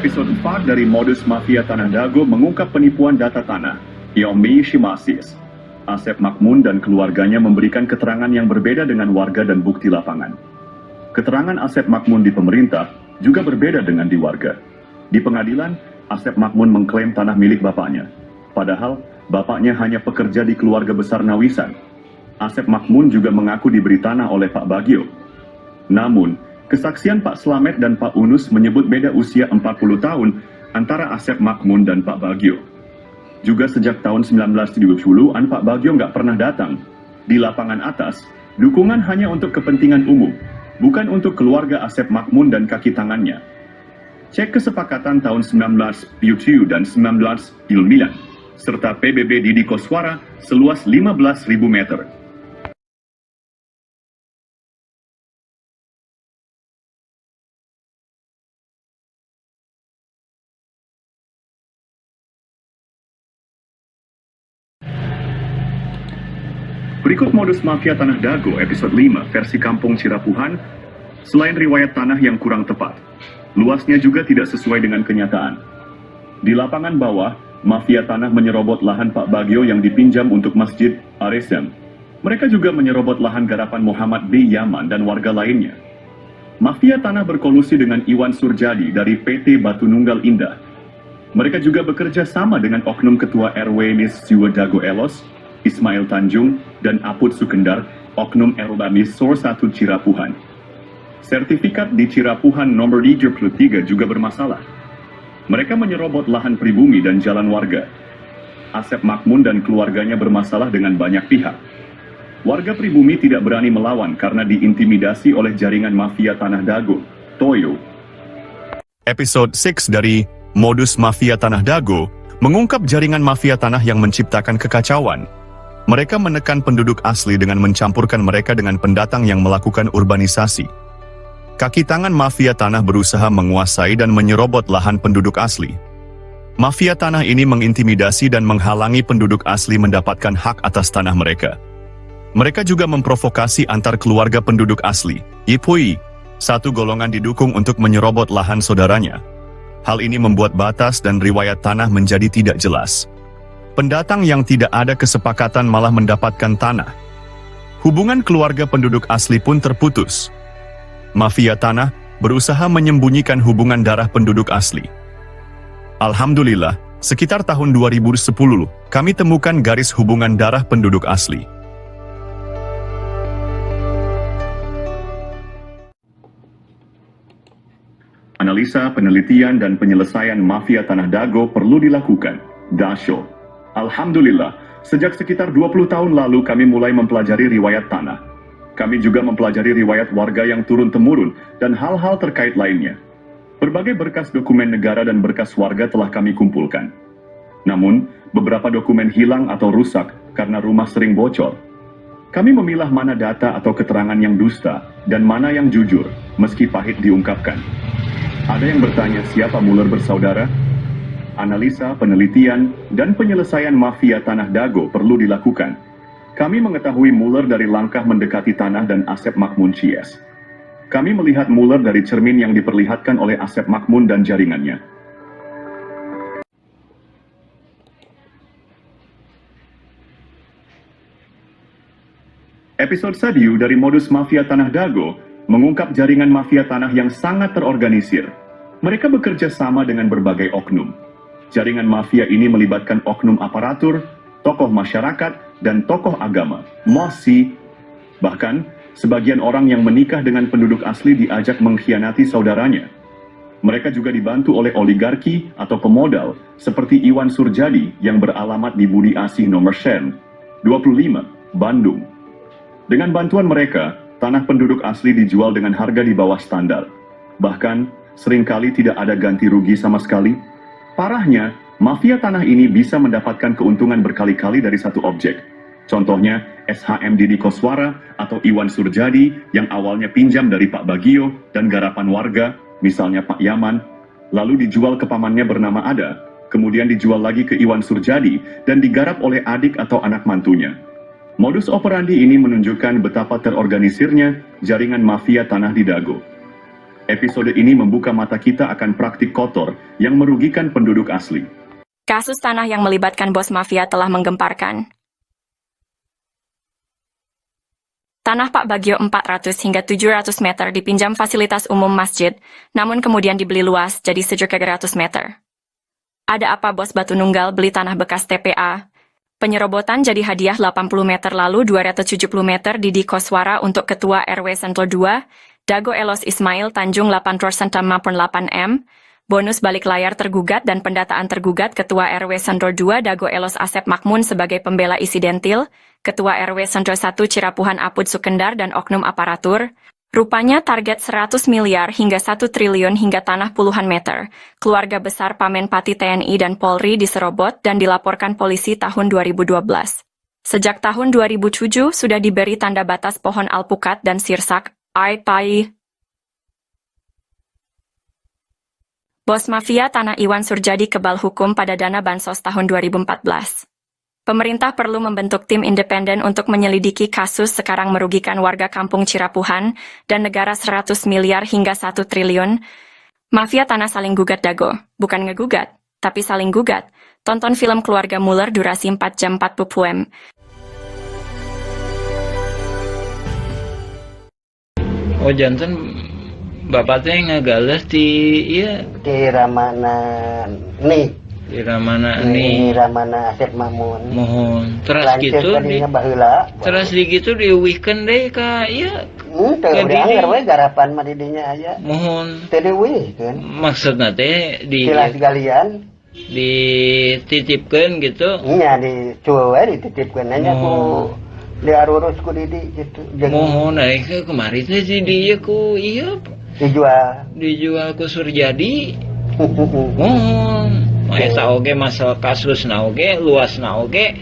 Speaker 8: Episode 4 dari Modus Mafia Tanah Dago mengungkap penipuan data tanah, Yomi Shimasis. Asep Makmun dan keluarganya memberikan keterangan yang berbeda dengan warga dan bukti lapangan. Keterangan Asep Makmun di pemerintah juga berbeda dengan di warga. Di pengadilan, Asep Makmun mengklaim tanah milik bapaknya. Padahal, bapaknya hanya pekerja di keluarga besar Nawisan. Asep Makmun juga mengaku diberi tanah oleh Pak Bagio. Namun, kesaksian Pak Slamet dan Pak Unus menyebut beda usia 40 tahun antara Asep Makmun dan Pak Bagio. Juga sejak tahun 1970-an Pak Bagio nggak pernah datang. Di lapangan atas, dukungan hanya untuk kepentingan umum, bukan untuk keluarga Asep Makmun dan kaki tangannya. Cek kesepakatan tahun 19 dan 19 Ilmilan, serta PBB Didi Koswara seluas 15.000 meter. Berikut modus mafia Tanah Dago episode 5 versi Kampung Cirapuhan. Selain riwayat tanah yang kurang tepat, luasnya juga tidak sesuai dengan kenyataan. Di lapangan bawah, mafia tanah menyerobot lahan Pak Bagio yang dipinjam untuk Masjid Aresem. Mereka juga menyerobot lahan garapan Muhammad B. Yaman dan warga lainnya. Mafia tanah berkolusi dengan Iwan Surjadi dari PT Batu Nunggal Indah. Mereka juga bekerja sama dengan oknum ketua RW Nis Siwa Dago Elos, Ismail Tanjung, dan Aput Sukendar, oknum Erbamis Sor 1 Cirapuhan. Sertifikat di Cirapuhan nomor 33 juga bermasalah. Mereka menyerobot lahan pribumi dan jalan warga. Asep Makmun dan keluarganya bermasalah dengan banyak pihak. Warga pribumi tidak berani melawan karena diintimidasi oleh jaringan mafia Tanah Dago, Toyo. Episode 6 dari Modus Mafia Tanah Dago mengungkap jaringan mafia tanah yang menciptakan kekacauan. Mereka menekan penduduk asli dengan mencampurkan mereka dengan pendatang yang melakukan urbanisasi. Kaki tangan mafia tanah berusaha menguasai dan menyerobot lahan penduduk asli. Mafia tanah ini mengintimidasi dan menghalangi penduduk asli mendapatkan hak atas tanah mereka. Mereka juga memprovokasi antar keluarga penduduk asli, Yipui, satu golongan didukung untuk menyerobot lahan saudaranya. Hal ini membuat batas dan riwayat tanah menjadi tidak jelas. Pendatang yang tidak ada kesepakatan malah mendapatkan tanah. Hubungan keluarga penduduk asli pun terputus. Mafia tanah berusaha menyembunyikan hubungan darah penduduk asli. Alhamdulillah, sekitar tahun 2010, kami temukan garis hubungan darah penduduk asli. Analisa, penelitian, dan penyelesaian mafia Tanah Dago perlu dilakukan. Dasho. Alhamdulillah, sejak sekitar 20 tahun lalu kami mulai mempelajari riwayat tanah. Kami juga mempelajari riwayat warga yang turun-temurun dan hal-hal terkait lainnya. Berbagai berkas dokumen negara dan berkas warga telah kami kumpulkan. Namun, beberapa dokumen hilang atau rusak karena rumah sering bocor. Kami memilah mana data atau keterangan yang dusta dan mana yang jujur, meski pahit diungkapkan. Ada yang bertanya siapa Muller bersaudara? Analisa, penelitian, dan penyelesaian mafia Tanah Dago perlu dilakukan. Kami mengetahui Muller dari langkah mendekati tanah dan Asep Makmun Cies. Kami melihat Muller dari cermin yang diperlihatkan oleh Asep Makmun dan jaringannya. Episode Sadiu dari Modus Mafia Tanah Dago mengungkap jaringan mafia tanah yang sangat terorganisir. Mereka bekerja sama dengan berbagai oknum. Jaringan mafia ini melibatkan oknum aparatur, tokoh masyarakat, dan tokoh agama, mosi. Bahkan, sebagian orang yang menikah dengan penduduk asli diajak mengkhianati saudaranya. Mereka juga dibantu oleh oligarki atau pemodal, seperti Iwan Surjadi yang beralamat di Budi Asih nomor 25, Bandung. Dengan bantuan mereka, tanah penduduk asli dijual dengan harga di bawah standar. Bahkan, seringkali tidak ada ganti rugi sama sekali. Parahnya, mafia tanah ini bisa mendapatkan keuntungan berkali-kali dari satu objek. Contohnya, SHM Didi Koswara atau Iwan Surjadi yang awalnya pinjam dari Pak Bagio dan garapan warga, misalnya Pak Yaman, lalu dijual ke pamannya bernama Ada, kemudian dijual lagi ke Iwan Surjadi dan digarap oleh adik atau anak mantunya. Modus operandi ini menunjukkan betapa terorganisirnya jaringan mafia tanah di Dago. Episode ini membuka mata kita akan praktik kotor yang merugikan penduduk asli.
Speaker 9: Kasus tanah yang melibatkan bos mafia telah menggemparkan. Tanah Pak Bagio 400 hingga 700 meter dipinjam fasilitas umum masjid, namun kemudian dibeli luas jadi 700 meter. Ada apa bos Batu Nunggal beli tanah bekas TPA? Penyerobotan jadi hadiah 80 meter lalu 270 meter Didi Koswara untuk Ketua RW Sentul 2, Dago Elos Ismail Tanjung 8% 8M, bonus balik layar tergugat dan pendataan tergugat Ketua RW Sentul 2 Dago Elos Asep Makmun sebagai pembela isidentil, Ketua RW Sentul 1 Cirapuhan Apud Sukendar dan oknum aparatur. Rupanya target 100 miliar hingga 1 triliun hingga tanah puluhan meter. Keluarga besar Pamenpati TNI dan Polri diserobot dan dilaporkan polisi tahun 2012. Sejak tahun 2007 sudah diberi tanda batas pohon alpukat dan sirsak, AIPAI. Bos mafia tanah Iwan Surjadi kebal hukum pada dana bansos tahun 2014. Pemerintah perlu membentuk tim independen untuk menyelidiki kasus sekarang merugikan warga kampung Cirapuhan dan negara 100 miliar hingga 1 triliun. Mafia tanah saling gugat Dago, bukan ngegugat, tapi saling gugat. Tonton film Keluarga Muller durasi 4 jam 40 pm.
Speaker 4: Oh jantan bapak teh ngagales di iya
Speaker 11: di Ramana nih.
Speaker 4: Di Ramana nih.
Speaker 11: Di Ramana Asep Mamun.
Speaker 4: Mohon. Terus
Speaker 11: lanjut
Speaker 4: gitu di
Speaker 11: baheula.
Speaker 4: Terus di gitu di weekend deh ka iya.
Speaker 11: Teu dianggar we garapan mah di dinya aya.
Speaker 4: Mohon.
Speaker 11: Teu diweuhkeun.
Speaker 4: Maksudna teh di
Speaker 11: silas galian
Speaker 4: dititipkeun gitu.
Speaker 11: Nya di cueu we dititipkeun nya ku diarurus ku Didi gitu.
Speaker 4: Mohon aing kemarin teh di dieu ku iya dijual ku Surjadi. Mohon. Eta oge masalah kasus na oge, luas na oge,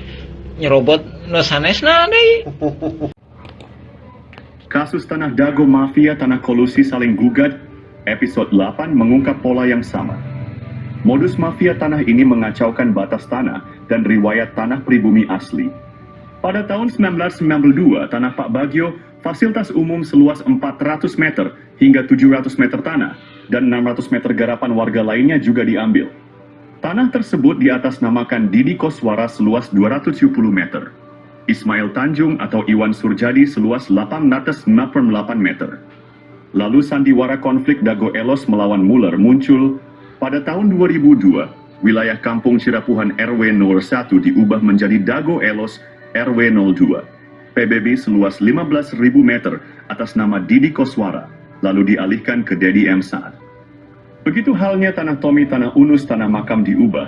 Speaker 4: nyerobot nu sanesna deui.
Speaker 8: Kasus tanah Dago Mafia Tanah Kolusi Saling Gugat, episode 8 mengungkap pola yang sama. Modus mafia tanah ini mengacaukan batas tanah dan riwayat tanah pribumi asli. Pada tahun 1992, tanah Pak Bagio, fasilitas umum seluas 400 meter hingga 700 meter tanah, dan 600 meter garapan warga lainnya juga diambil. Tanah tersebut diatasnamakan Didi Koswara seluas 270 meter. Ismail Tanjung atau Iwan Surjadi seluas 868 meter. Lalu sandiwara konflik Dago Elos melawan Muller muncul. Pada tahun 2002, wilayah kampung Cirapuhan RW 01 diubah menjadi Dago Elos RW 02. PBB seluas 15.000 meter atas nama Didi Koswara, lalu dialihkan ke Dedi M. Saad. Begitu halnya tanah Tommy, tanah Unus, tanah makam diubah.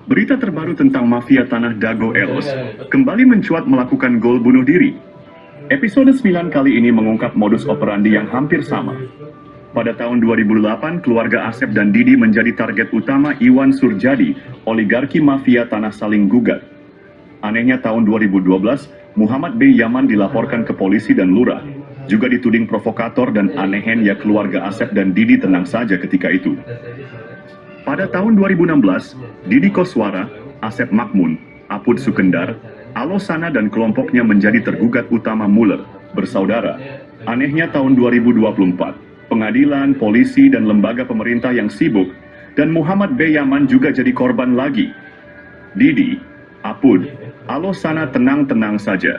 Speaker 8: Berita terbaru tentang mafia tanah Dago Elos kembali mencuat melakukan gol bunuh diri. Episode 9 kali ini mengungkap modus operandi yang hampir sama. Pada tahun 2008, keluarga Asep dan Didi menjadi target utama Iwan Surjadi, oligarki mafia tanah saling gugat. Anehnya tahun 2012, Muhammad B. Yaman dilaporkan ke polisi dan lurah. Juga dituding provokator dan anehen ya keluarga Asep dan Didi tenang saja ketika itu. Pada tahun 2016, Didi Koswara, Asep Makmun, Apud Sukendar, Alosana dan kelompoknya menjadi tergugat utama Muller, bersaudara. Anehnya tahun 2024, pengadilan, polisi, dan lembaga pemerintah yang sibuk, dan Muhammad B. Yaman juga jadi korban lagi. Didi, Apud, Alosana tenang-tenang saja.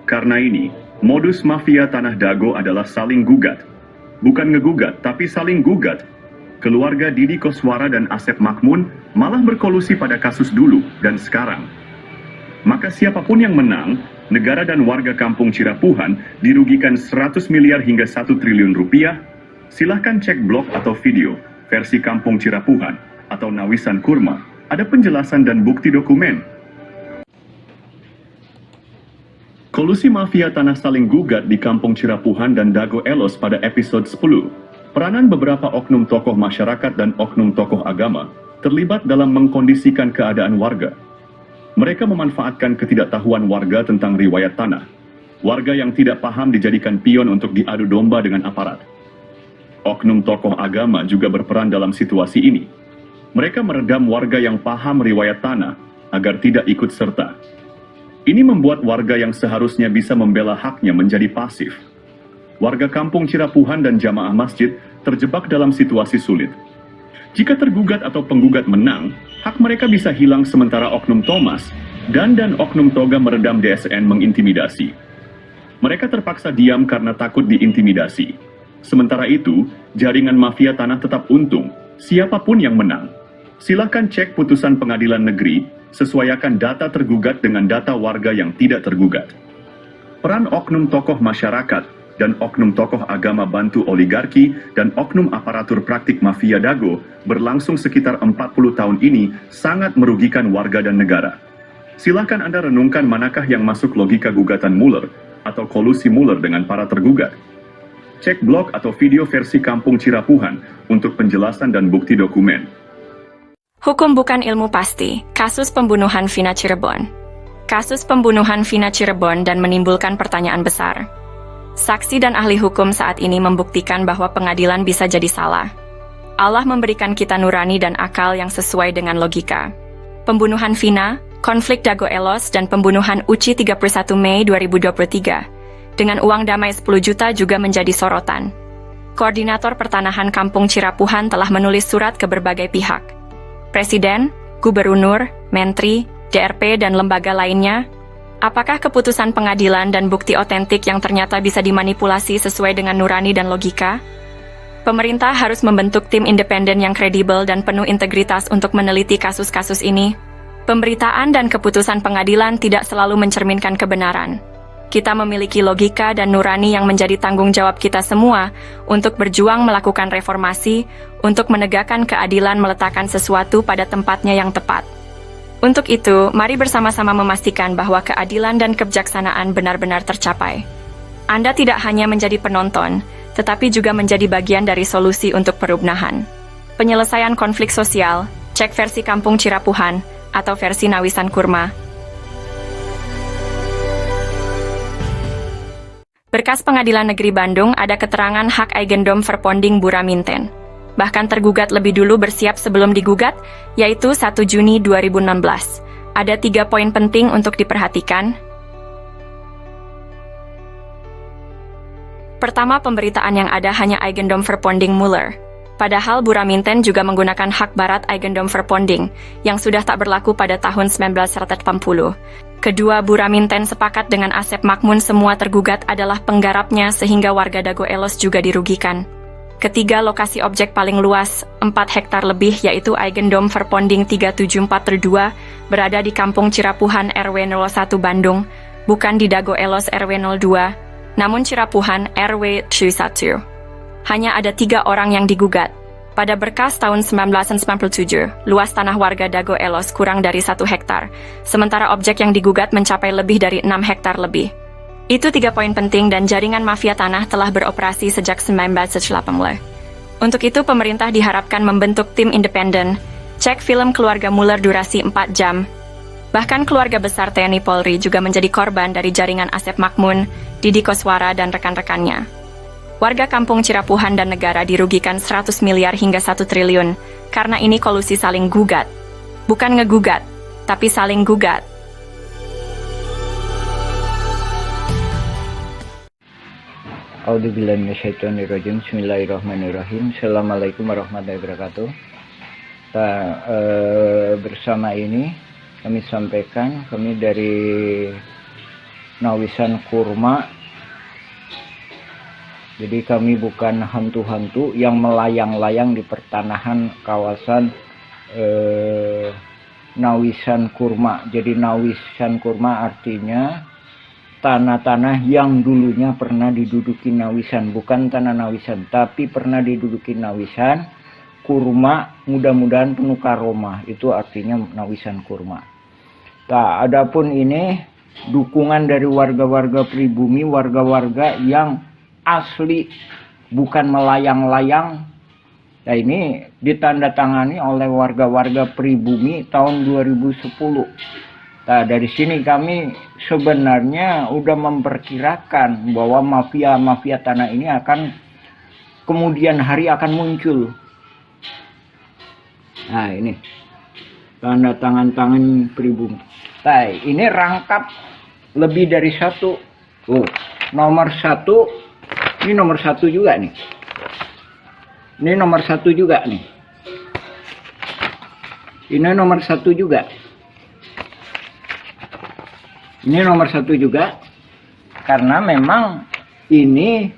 Speaker 8: Karena ini, modus mafia tanah Dago adalah saling gugat. Bukan ngegugat, tapi saling gugat. Keluarga Didi Koswara dan Asep Makmun malah berkolusi pada kasus dulu dan sekarang. Maka siapapun yang menang, negara dan warga kampung Cirapuhan dirugikan 100 miliar hingga 1 triliun rupiah. Silahkan cek blog atau video versi Kampung Cirapuhan atau Nawisan Kurma. Ada penjelasan dan bukti dokumen. Kolusi mafia tanah saling gugat di Kampung Cirapuhan dan Dago Elos pada episode 10. Peranan beberapa oknum tokoh masyarakat dan oknum tokoh agama terlibat dalam mengkondisikan keadaan warga. Mereka memanfaatkan ketidaktahuan warga tentang riwayat tanah. Warga yang tidak paham dijadikan pion untuk diadu domba dengan aparat. Oknum tokoh agama juga berperan dalam situasi ini. Mereka meredam warga yang paham riwayat tanah agar tidak ikut serta. Ini membuat warga yang seharusnya bisa membela haknya menjadi pasif. warga kampung Cirapuhan dan jamaah masjid terjebak dalam situasi sulit. Jika tergugat atau penggugat menang, hak mereka bisa hilang sementara oknum Thomas dan oknum Toga meredam DSN mengintimidasi. Mereka terpaksa diam karena takut diintimidasi. Sementara itu, jaringan mafia tanah tetap untung, siapapun yang menang. Silakan cek putusan pengadilan negeri, sesuaikan data tergugat dengan data warga yang tidak tergugat. Peran oknum tokoh masyarakat dan oknum tokoh agama bantu oligarki dan oknum aparatur praktik mafia dago berlangsung sekitar 40 tahun ini sangat merugikan warga dan negara. Silakan Anda renungkan manakah yang masuk logika gugatan Mueller atau kolusi Mueller dengan para tergugat. Cek blog atau video versi Kampung Cirapuhan untuk penjelasan dan bukti dokumen.
Speaker 9: Hukum bukan ilmu pasti, kasus pembunuhan Vina Cirebon. Kasus pembunuhan Vina Cirebon dan menimbulkan pertanyaan besar. Saksi dan ahli hukum saat ini membuktikan bahwa pengadilan bisa jadi salah. Allah memberikan kita nurani dan akal yang sesuai dengan logika. Pembunuhan Vina, konflik Dago Elos, dan pembunuhan Uci 31 Mei 2023. Dengan uang damai 10 juta juga menjadi sorotan. Koordinator Pertanahan Kampung Cirapuhan telah menulis surat ke berbagai pihak. Presiden, Gubernur, Menteri, DRP, dan lembaga lainnya. Apakah keputusan pengadilan dan bukti otentik yang ternyata bisa dimanipulasi sesuai dengan nurani dan logika? Pemerintah harus membentuk tim independen yang kredibel dan penuh integritas untuk meneliti kasus-kasus ini. Pemberitaan dan keputusan pengadilan tidak selalu mencerminkan kebenaran. Kita memiliki logika dan nurani yang menjadi tanggung jawab kita semua untuk berjuang melakukan reformasi, untuk menegakkan keadilan, meletakkan sesuatu pada tempatnya yang tepat. Untuk itu, mari bersama-sama memastikan bahwa keadilan dan kebijaksanaan benar-benar tercapai. Anda tidak hanya menjadi penonton, tetapi juga menjadi bagian dari solusi untuk perubahan. Penyelesaian konflik sosial, cek versi Kampung Cirapuhan, atau versi Nawisan Kurma. Berkas Pengadilan Negeri Bandung ada keterangan hak Eigendom Verponding Buraminten. Bahkan tergugat lebih dulu bersiap sebelum digugat, yaitu 1 Juni 2016. Ada 3 poin penting untuk diperhatikan. Pertama, pemberitaan yang ada hanya Eigendom Verponding Mueller. Padahal Buraminten juga menggunakan hak barat Eigendom Verponding, yang sudah tak berlaku pada tahun 1980. Kedua, Buraminten sepakat dengan Asep Makmun semua tergugat adalah penggarapnya sehingga warga Dago Elos juga dirugikan. Ketiga, lokasi objek paling luas, 4 hektar lebih, yaitu Eigendom Verponding 374/2, berada di Kampung Cirapuhan RW 01 Bandung, bukan di Dago Elos RW 02, namun Cirapuhan RW 1. Hanya ada 3 orang yang digugat. Pada berkas tahun 1997, luas tanah warga Dago Elos kurang dari 1 hektar, sementara objek yang digugat mencapai lebih dari 6 hektar lebih. Itu 3 poin penting dan jaringan mafia tanah telah beroperasi sejak 1980. Untuk itu, pemerintah diharapkan membentuk tim independen, cek film keluarga Mueller durasi 4 jam. Bahkan keluarga besar TNI Polri juga menjadi korban dari jaringan Asep Makmun, Didi Koswara, dan rekan-rekannya. Warga Kampung Cirapuhan dan negara dirugikan 100 miliar hingga 1 triliun, karena ini kolusi saling gugat. Bukan ngegugat, tapi saling gugat.
Speaker 10: A'udzubillahi minasyaitonirrajim. Bismillahirrahmanirrahim. Assalamualaikum warahmatullahi wabarakatuh. Bersama ini kami sampaikan, kami dari Nawisan Kurma. Jadi kami bukan hantu-hantu yang melayang-layang di pertanahan kawasan Nawisan Kurma. Jadi Nawisan Kurma artinya tanah-tanah yang dulunya pernah diduduki Nawisan. Bukan tanah Nawisan, tapi pernah diduduki Nawisan. Kurma, mudah-mudahan penuh karomah. Itu artinya Nawisan Kurma. Nah, adapun ini dukungan dari warga-warga pribumi, warga-warga yang asli, bukan melayang-layang. Nah, ini ditandatangani oleh warga-warga pribumi tahun 2010. Nah, dari sini kami sebenarnya udah memperkirakan bahwa mafia-mafia tanah ini akan kemudian hari akan muncul. Nah, ini tanda tangan pribumi. Nah, ini rangkap lebih dari 1. Nomor 1 Ini nomor 1 juga nih. Ini nomor 1 juga nih. Ini nomor 1 juga. Ini nomor 1 juga. Karena memang ini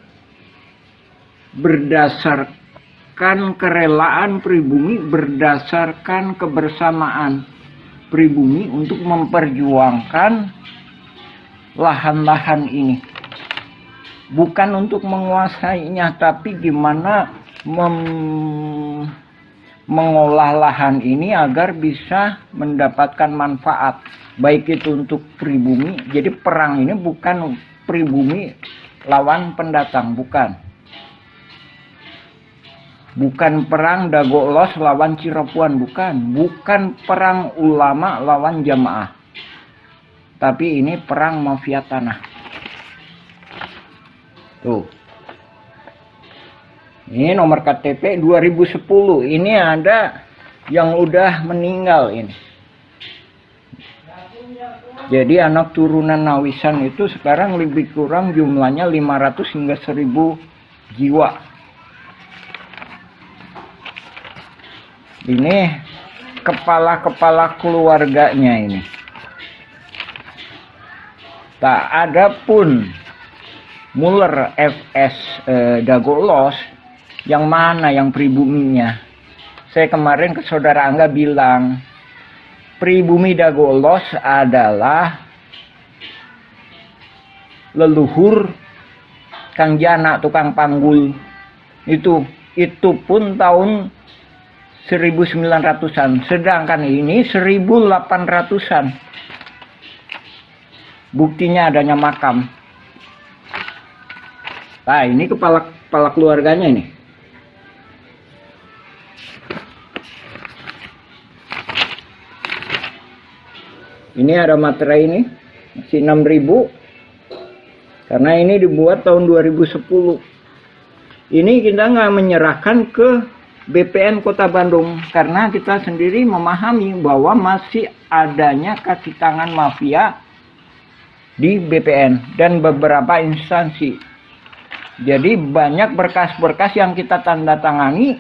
Speaker 10: berdasarkan kerelaan pribumi, berdasarkan kebersamaan pribumi untuk memperjuangkan lahan-lahan ini. Bukan untuk menguasainya, tapi gimana mengolah lahan ini agar bisa mendapatkan manfaat, baik itu untuk pribumi. Jadi perang ini bukan pribumi lawan pendatang, bukan perang Dagolos lawan Cirepuan, bukan perang ulama lawan jamaah, tapi ini perang mafia tanah. Tuh, ini nomor KTP 2010. Ini ada yang udah meninggal ini. Jadi anak turunan Nawisan itu sekarang lebih kurang jumlahnya 500 hingga 1000 jiwa. Ini kepala-kepala keluarganya ini. Tak ada pun Muller FS Dagolos, yang mana yang pribuminya. Saya kemarin ke saudara Angga bilang, pribumi Dagolos adalah leluhur Kang Jana, tukang panggul. Itu pun tahun 1900-an, sedangkan ini 1800-an. Buktinya adanya makam. Nah, ini kepala keluarganya ini. Ini ada materai ini, masih 6.000. Karena ini dibuat tahun 2010. Ini kita nggak menyerahkan ke BPN Kota Bandung, karena kita sendiri memahami bahwa masih adanya kaki tangan mafia di BPN dan beberapa instansi. Jadi banyak berkas-berkas yang kita tanda tangani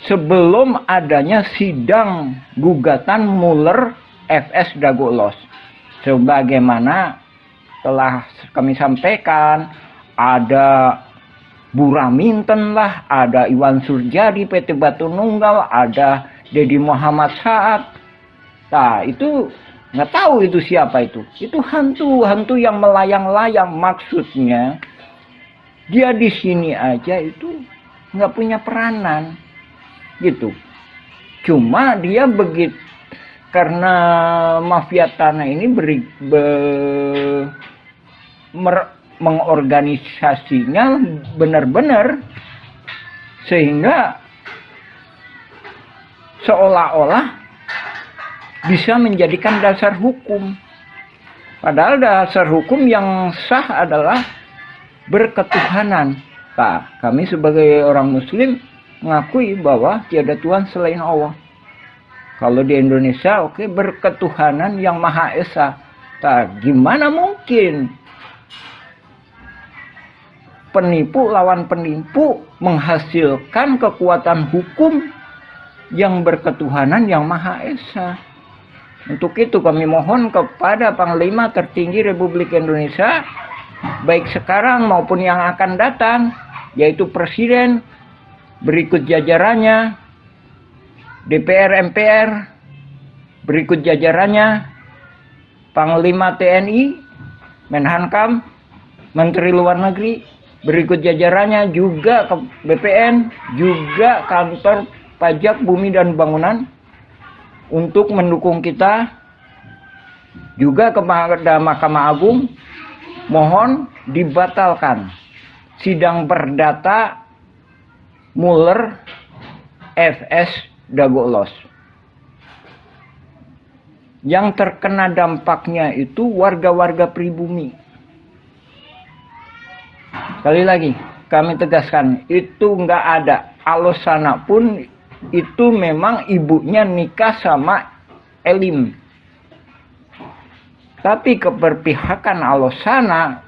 Speaker 10: sebelum adanya sidang gugatan Muller FS Dagolos. Sebagaimana telah kami sampaikan, ada Buraminten lah, ada Iwan Surjadi PT Batu Nunggal, ada Dedi Muhammad Saad. Nah, itu nggak tahu itu siapa itu. Itu hantu yang melayang-layang. Maksudnya dia di sini aja itu nggak punya peranan, gitu. Cuma dia begitu, karena mafia tanah ini mengorganisasinya benar-benar, sehingga seolah-olah bisa menjadikan dasar hukum. Padahal dasar hukum yang sah adalah berketuhanan. Nah, kami sebagai orang muslim mengakui bahwa tiada Tuhan selain Allah. Kalau di Indonesia, oke, berketuhanan yang Maha Esa. Nah, gimana mungkin penipu lawan penipu menghasilkan kekuatan hukum yang berketuhanan yang Maha Esa? Untuk itu kami mohon kepada Panglima tertinggi Republik Indonesia, baik sekarang maupun yang akan datang, yaitu Presiden, berikut jajarannya, DPR MPR, berikut jajarannya, Panglima TNI, Menhankam, Menteri Luar Negeri, berikut jajarannya juga ke BPN, juga Kantor Pajak Bumi dan Bangunan, untuk mendukung kita, juga kepada Mahkamah Agung, mohon dibatalkan sidang perdata Muller FS Dagolos. Yang terkena dampaknya itu warga-warga pribumi. Sekali lagi kami tegaskan, itu nggak ada. Alosana pun itu memang ibunya nikah sama Elim. Tapi keberpihakan Alosana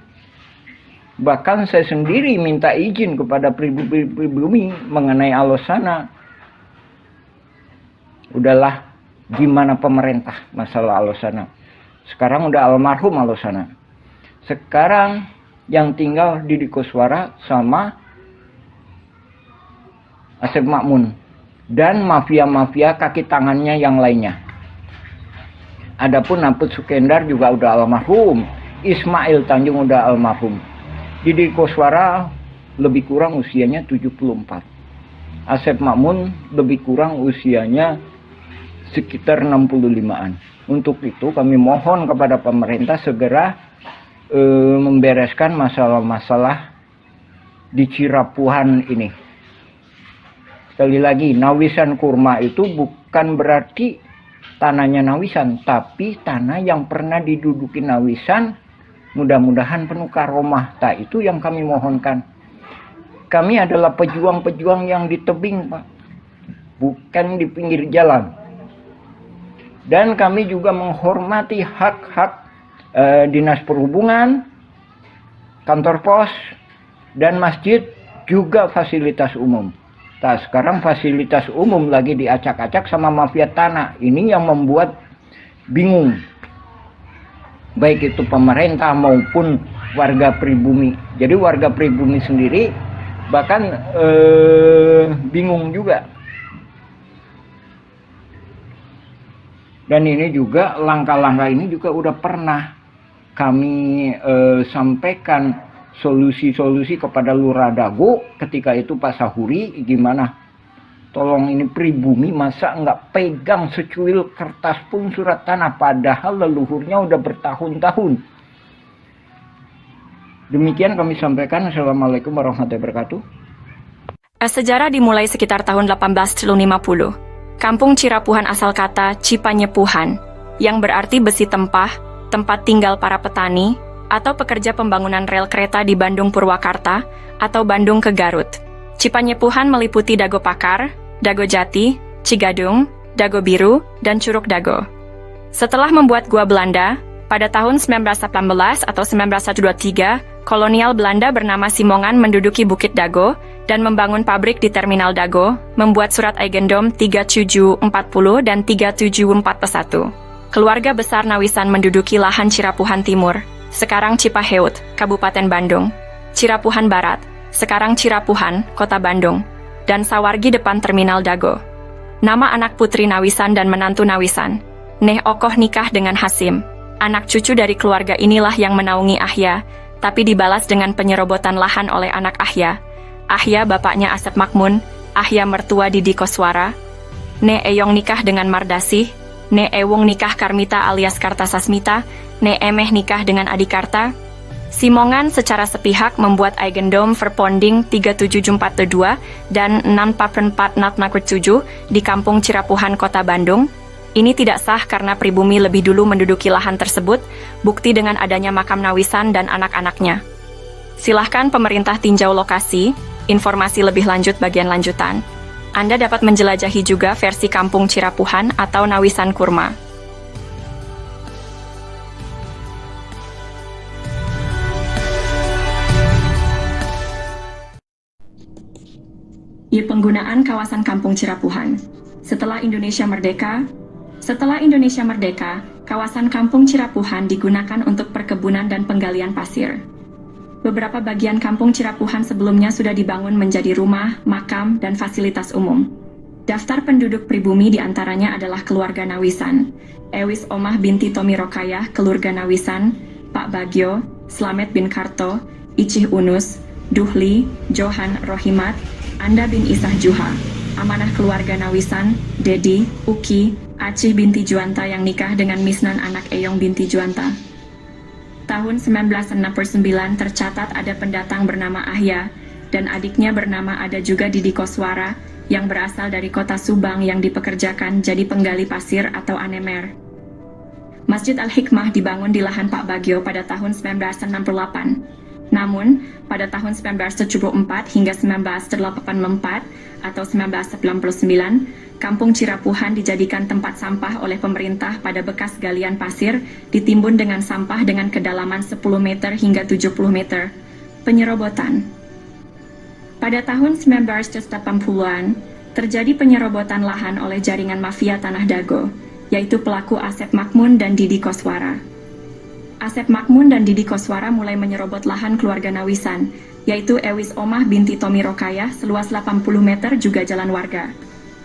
Speaker 10: Bahkan saya sendiri minta izin kepada pribumi mengenai Alosana. Udahlah, gimana pemerintah masalah Alosana. Sekarang udah almarhum Alosana. Sekarang yang tinggal di Koswara sama Asep Makmun dan mafia-mafia kaki tangannya yang lainnya. Adapun Naput Sukendar juga udah almarhum, Ismail Tanjung udah almarhum. Didi Koswara lebih kurang usianya 74. Asep Makmun lebih kurang usianya sekitar 65-an. Untuk itu kami mohon kepada pemerintah segera membereskan masalah-masalah di Cirapuhan ini. Sekali lagi, Nawisan Kurma itu bukan berarti tanahnya Nawisan, tapi tanah yang pernah diduduki Nawisan, mudah-mudahan penuh karomah. Tak itu yang kami mohonkan. Kami adalah pejuang-pejuang yang di tebing, Pak, bukan di pinggir jalan. Dan kami juga menghormati hak-hak Dinas Perhubungan, kantor pos, dan masjid, juga fasilitas umum. Nah, sekarang fasilitas umum lagi diacak-acak sama mafia tanah. Ini yang membuat bingung. Baik itu pemerintah maupun warga pribumi. Jadi warga pribumi sendiri bahkan bingung juga. Dan ini juga langkah-langkah ini juga udah pernah kami sampaikan solusi-solusi kepada Lurah Dago ketika itu Pak Sahuri, gimana? Tolong ini pribumi masa nggak pegang secuil kertas pun surat tanah, padahal leluhurnya udah bertahun-tahun. Demikian kami sampaikan. Assalamualaikum warahmatullahi wabarakatuh.
Speaker 9: Sejarah dimulai sekitar tahun 1850. Kampung Cirapuhan asal kata Cipanyepuhan, yang berarti besi tempah, tempat tinggal para petani, atau pekerja pembangunan rel kereta di Bandung Purwakarta atau Bandung ke Garut. Cipanyepuhan meliputi Dago Pakar, Dago Jati, Cigadung, Dago Biru, dan Curug Dago. Setelah membuat gua Belanda, pada tahun 1918 atau 1923, kolonial Belanda bernama Simongan menduduki Bukit Dago dan membangun pabrik di Terminal Dago, membuat surat Eigendom 3740 dan 3741. Keluarga besar Nawisan menduduki lahan Cirapuhan Timur, sekarang Cipaheut, Kabupaten Bandung, Cirapuhan Barat, sekarang Cirapuhan, Kota Bandung, dan Sawargi depan Terminal Dago. Nama anak putri Nawisan dan menantu Nawisan, Neh Okoh nikah dengan Hasim. Anak cucu dari keluarga inilah yang menaungi Ahya, tapi dibalas dengan penyerobotan lahan oleh anak Ahya. Ahya bapaknya Asep Makmun, Ahya mertua Didi Koswara. Ne Eyong nikah dengan Mardasih, Ne Ewung nikah Karmita alias Kartasasmita, Ne Emeh nikah dengan Adikarta. Simongan secara sepihak membuat Eigendom Verponding 37442 dan 644 di Kampung Cirapuhan, Kota Bandung. Ini tidak sah karena pribumi lebih dulu menduduki lahan tersebut, bukti dengan adanya makam Nawisan dan anak-anaknya. Silahkan pemerintah tinjau lokasi, informasi lebih lanjut bagian lanjutan. Anda dapat menjelajahi juga versi Kampung Cirapuhan atau Nawisan Kurma. Penggunaan kawasan Kampung Cirapuhan. Setelah Indonesia Merdeka, kawasan Kampung Cirapuhan digunakan untuk perkebunan dan penggalian pasir. Beberapa bagian Kampung Cirapuhan sebelumnya sudah dibangun menjadi rumah, makam, dan fasilitas umum. Daftar penduduk pribumi diantaranya adalah keluarga Nawisan, Ewis Omah binti Tomi Rokayah, keluarga Nawisan, Pak Bagio, Slamet bin Karto, Icih Unus, Duhli, Johan Rohimat, Anda bin Isah Juha, amanah keluarga Nawisan, Dedi, Uki, Acih binti Juanta yang nikah dengan Misnan anak Eyong binti Juanta. Tahun 1969 tercatat ada pendatang bernama Ahya, dan adiknya bernama ada juga Didi Koswara, yang berasal dari kota Subang yang dipekerjakan jadi penggali pasir atau anemer. Masjid Al-Hikmah dibangun di lahan Pak Bagio pada tahun 1968. Namun, pada tahun 1974 hingga 1984 atau 1999, Kampung Cirapuhan dijadikan tempat sampah oleh pemerintah pada bekas galian pasir ditimbun dengan sampah dengan kedalaman 10 meter hingga 70 meter. Penyerobotan. Pada tahun 1980-an, terjadi penyerobotan lahan oleh jaringan mafia Tanah Dago, yaitu pelaku Asep Makmun dan Didi Koswara. Asep Makmun dan Didi Koswara mulai menyerobot lahan keluarga Nawisan, yaitu Ewis Omah binti Tommy Rokayah seluas 80 meter juga jalan warga.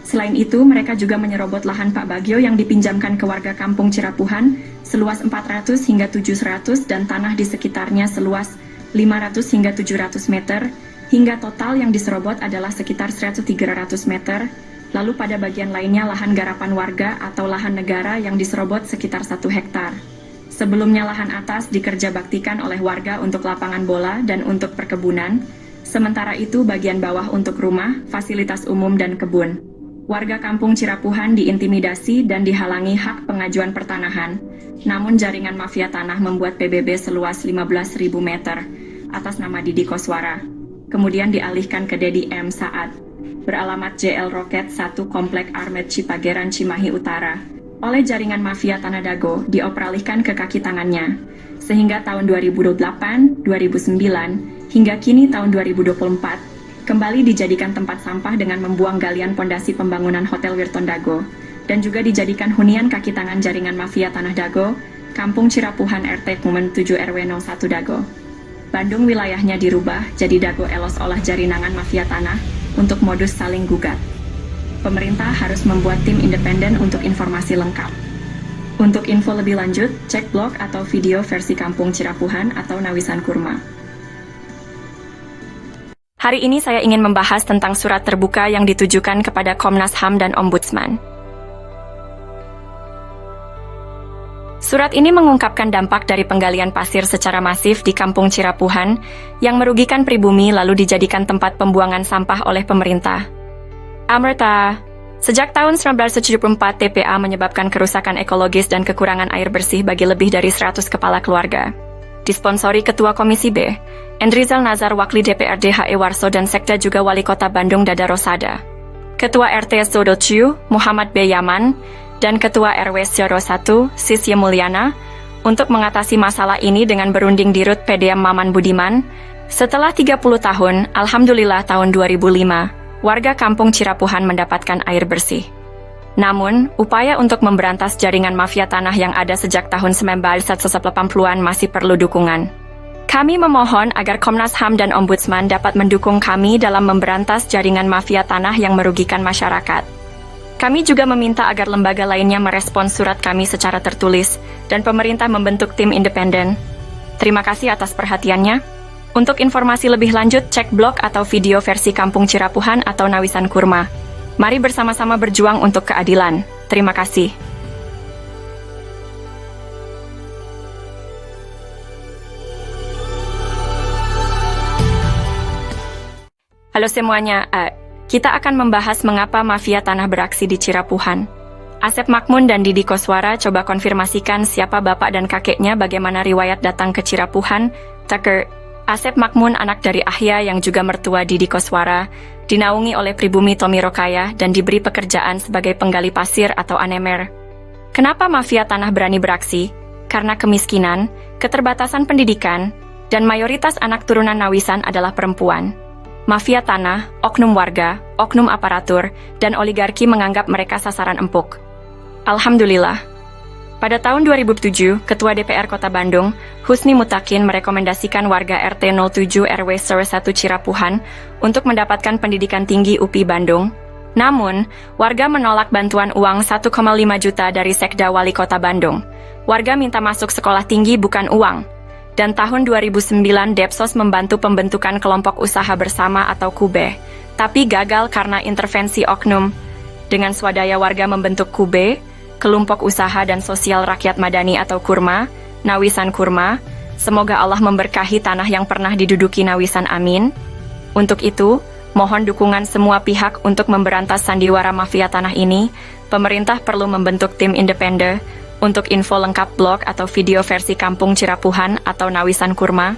Speaker 9: Selain itu, mereka juga menyerobot lahan Pak Bagio yang dipinjamkan ke warga kampung Cirapuhan seluas 400 hingga 700 dan tanah di sekitarnya seluas 500 hingga 700 meter, hingga total yang diserobot adalah sekitar 100-300 meter. Lalu pada bagian lainnya lahan garapan warga atau lahan negara yang diserobot sekitar 1 hektar. Sebelumnya lahan atas dikerjabaktikan oleh warga untuk lapangan bola dan untuk perkebunan, sementara itu bagian bawah untuk rumah, fasilitas umum dan kebun. Warga kampung Cirapuhan diintimidasi dan dihalangi hak pengajuan pertanahan, namun jaringan mafia tanah membuat PBB seluas 15.000 meter atas nama Didi Koswara, kemudian dialihkan ke Dedi M. Saad, beralamat JL Roket 1 Komplek Armet Cipageran Cimahi Utara, oleh jaringan mafia Tanah Dago dioperalihkan ke kaki tangannya, sehingga tahun 2008, 2009, hingga kini tahun 2024, kembali dijadikan tempat sampah dengan membuang galian pondasi pembangunan Hotel Wirton Dago, dan juga dijadikan hunian kaki tangan jaringan mafia Tanah Dago, Kampung Cirapuhan RT Kumen 7 RW 01 Dago. Bandung wilayahnya dirubah jadi Dago Elos olah jaringan mafia tanah untuk modus saling gugat. Pemerintah harus membuat tim independen untuk informasi lengkap. Untuk info lebih lanjut, cek blog atau video versi Kampung Cirapuhan atau Nawisan Kurma. Hari ini saya ingin membahas tentang surat terbuka yang ditujukan kepada Komnas HAM dan Ombudsman. Surat ini mengungkapkan dampak dari penggalian pasir secara masif di Kampung Cirapuhan yang merugikan pribumi lalu dijadikan tempat pembuangan sampah oleh pemerintah. Amerta, sejak tahun 1974 TPA menyebabkan kerusakan ekologis dan kekurangan air bersih bagi lebih dari 100 kepala keluarga. Disponsori Ketua Komisi B, Endrizal Nazar Wakli DPRD HE Warso dan Sekda juga Wali Kota Bandung Dada Rosada. Ketua RT Sodociu, Muhammad B. Yaman, dan Ketua RW Syoro 1, Sisye Mulyana, untuk mengatasi masalah ini dengan berunding di Rut PDM Maman Budiman. Setelah 30 tahun, Alhamdulillah tahun 2005, warga Kampung Cirapuhan mendapatkan air bersih. Namun, upaya untuk memberantas jaringan mafia tanah yang ada sejak tahun 1980-an masih perlu dukungan. Kami memohon agar Komnas HAM dan Ombudsman dapat mendukung kami dalam memberantas jaringan mafia tanah yang merugikan masyarakat. Kami juga meminta agar lembaga lainnya merespons surat kami secara tertulis dan pemerintah membentuk tim independen. Terima kasih atas perhatiannya. Untuk informasi lebih lanjut, cek blog atau video versi Kampung Cirapuhan atau Nawisan Kurma. Mari bersama-sama berjuang untuk keadilan. Terima kasih. Halo semuanya, kita akan membahas mengapa mafia tanah beraksi di Cirapuhan. Asep Makmun dan Didi Koswara coba konfirmasikan siapa bapak dan kakeknya, bagaimana riwayat datang ke Cirapuhan. Tucker, Asep Makmun anak dari Ahya yang juga mertua Didi Koswara, dinaungi oleh pribumi Tommy Rokayah dan diberi pekerjaan sebagai penggali pasir atau anemer. Kenapa mafia tanah berani beraksi? Karena kemiskinan, keterbatasan pendidikan, dan mayoritas anak turunan Nawisan adalah perempuan. Mafia tanah, oknum warga, oknum aparatur, dan oligarki menganggap mereka sasaran empuk. Alhamdulillah. Pada tahun 2007, Ketua DPR Kota Bandung, Husni Mutakin merekomendasikan warga RT 07 RW 01 Cirapuhan untuk mendapatkan pendidikan tinggi UPI Bandung. Namun, warga menolak bantuan uang 1,5 juta dari Sekda Wali Kota Bandung. Warga minta masuk sekolah tinggi bukan uang. Dan tahun 2009 Depsos membantu pembentukan kelompok usaha bersama atau KUBE, tapi gagal karena intervensi oknum. Dengan swadaya warga membentuk KUBE, Kelompok Usaha dan Sosial Rakyat Madani atau KURMA, Nawisan Kurma. Semoga Allah memberkahi tanah yang pernah diduduki Nawisan, amin. Untuk itu, mohon dukungan semua pihak untuk memberantas sandiwara mafia tanah ini. Pemerintah perlu membentuk tim independen. Untuk info lengkap blog atau video versi Kampung Cirapuhan atau Nawisan Kurma,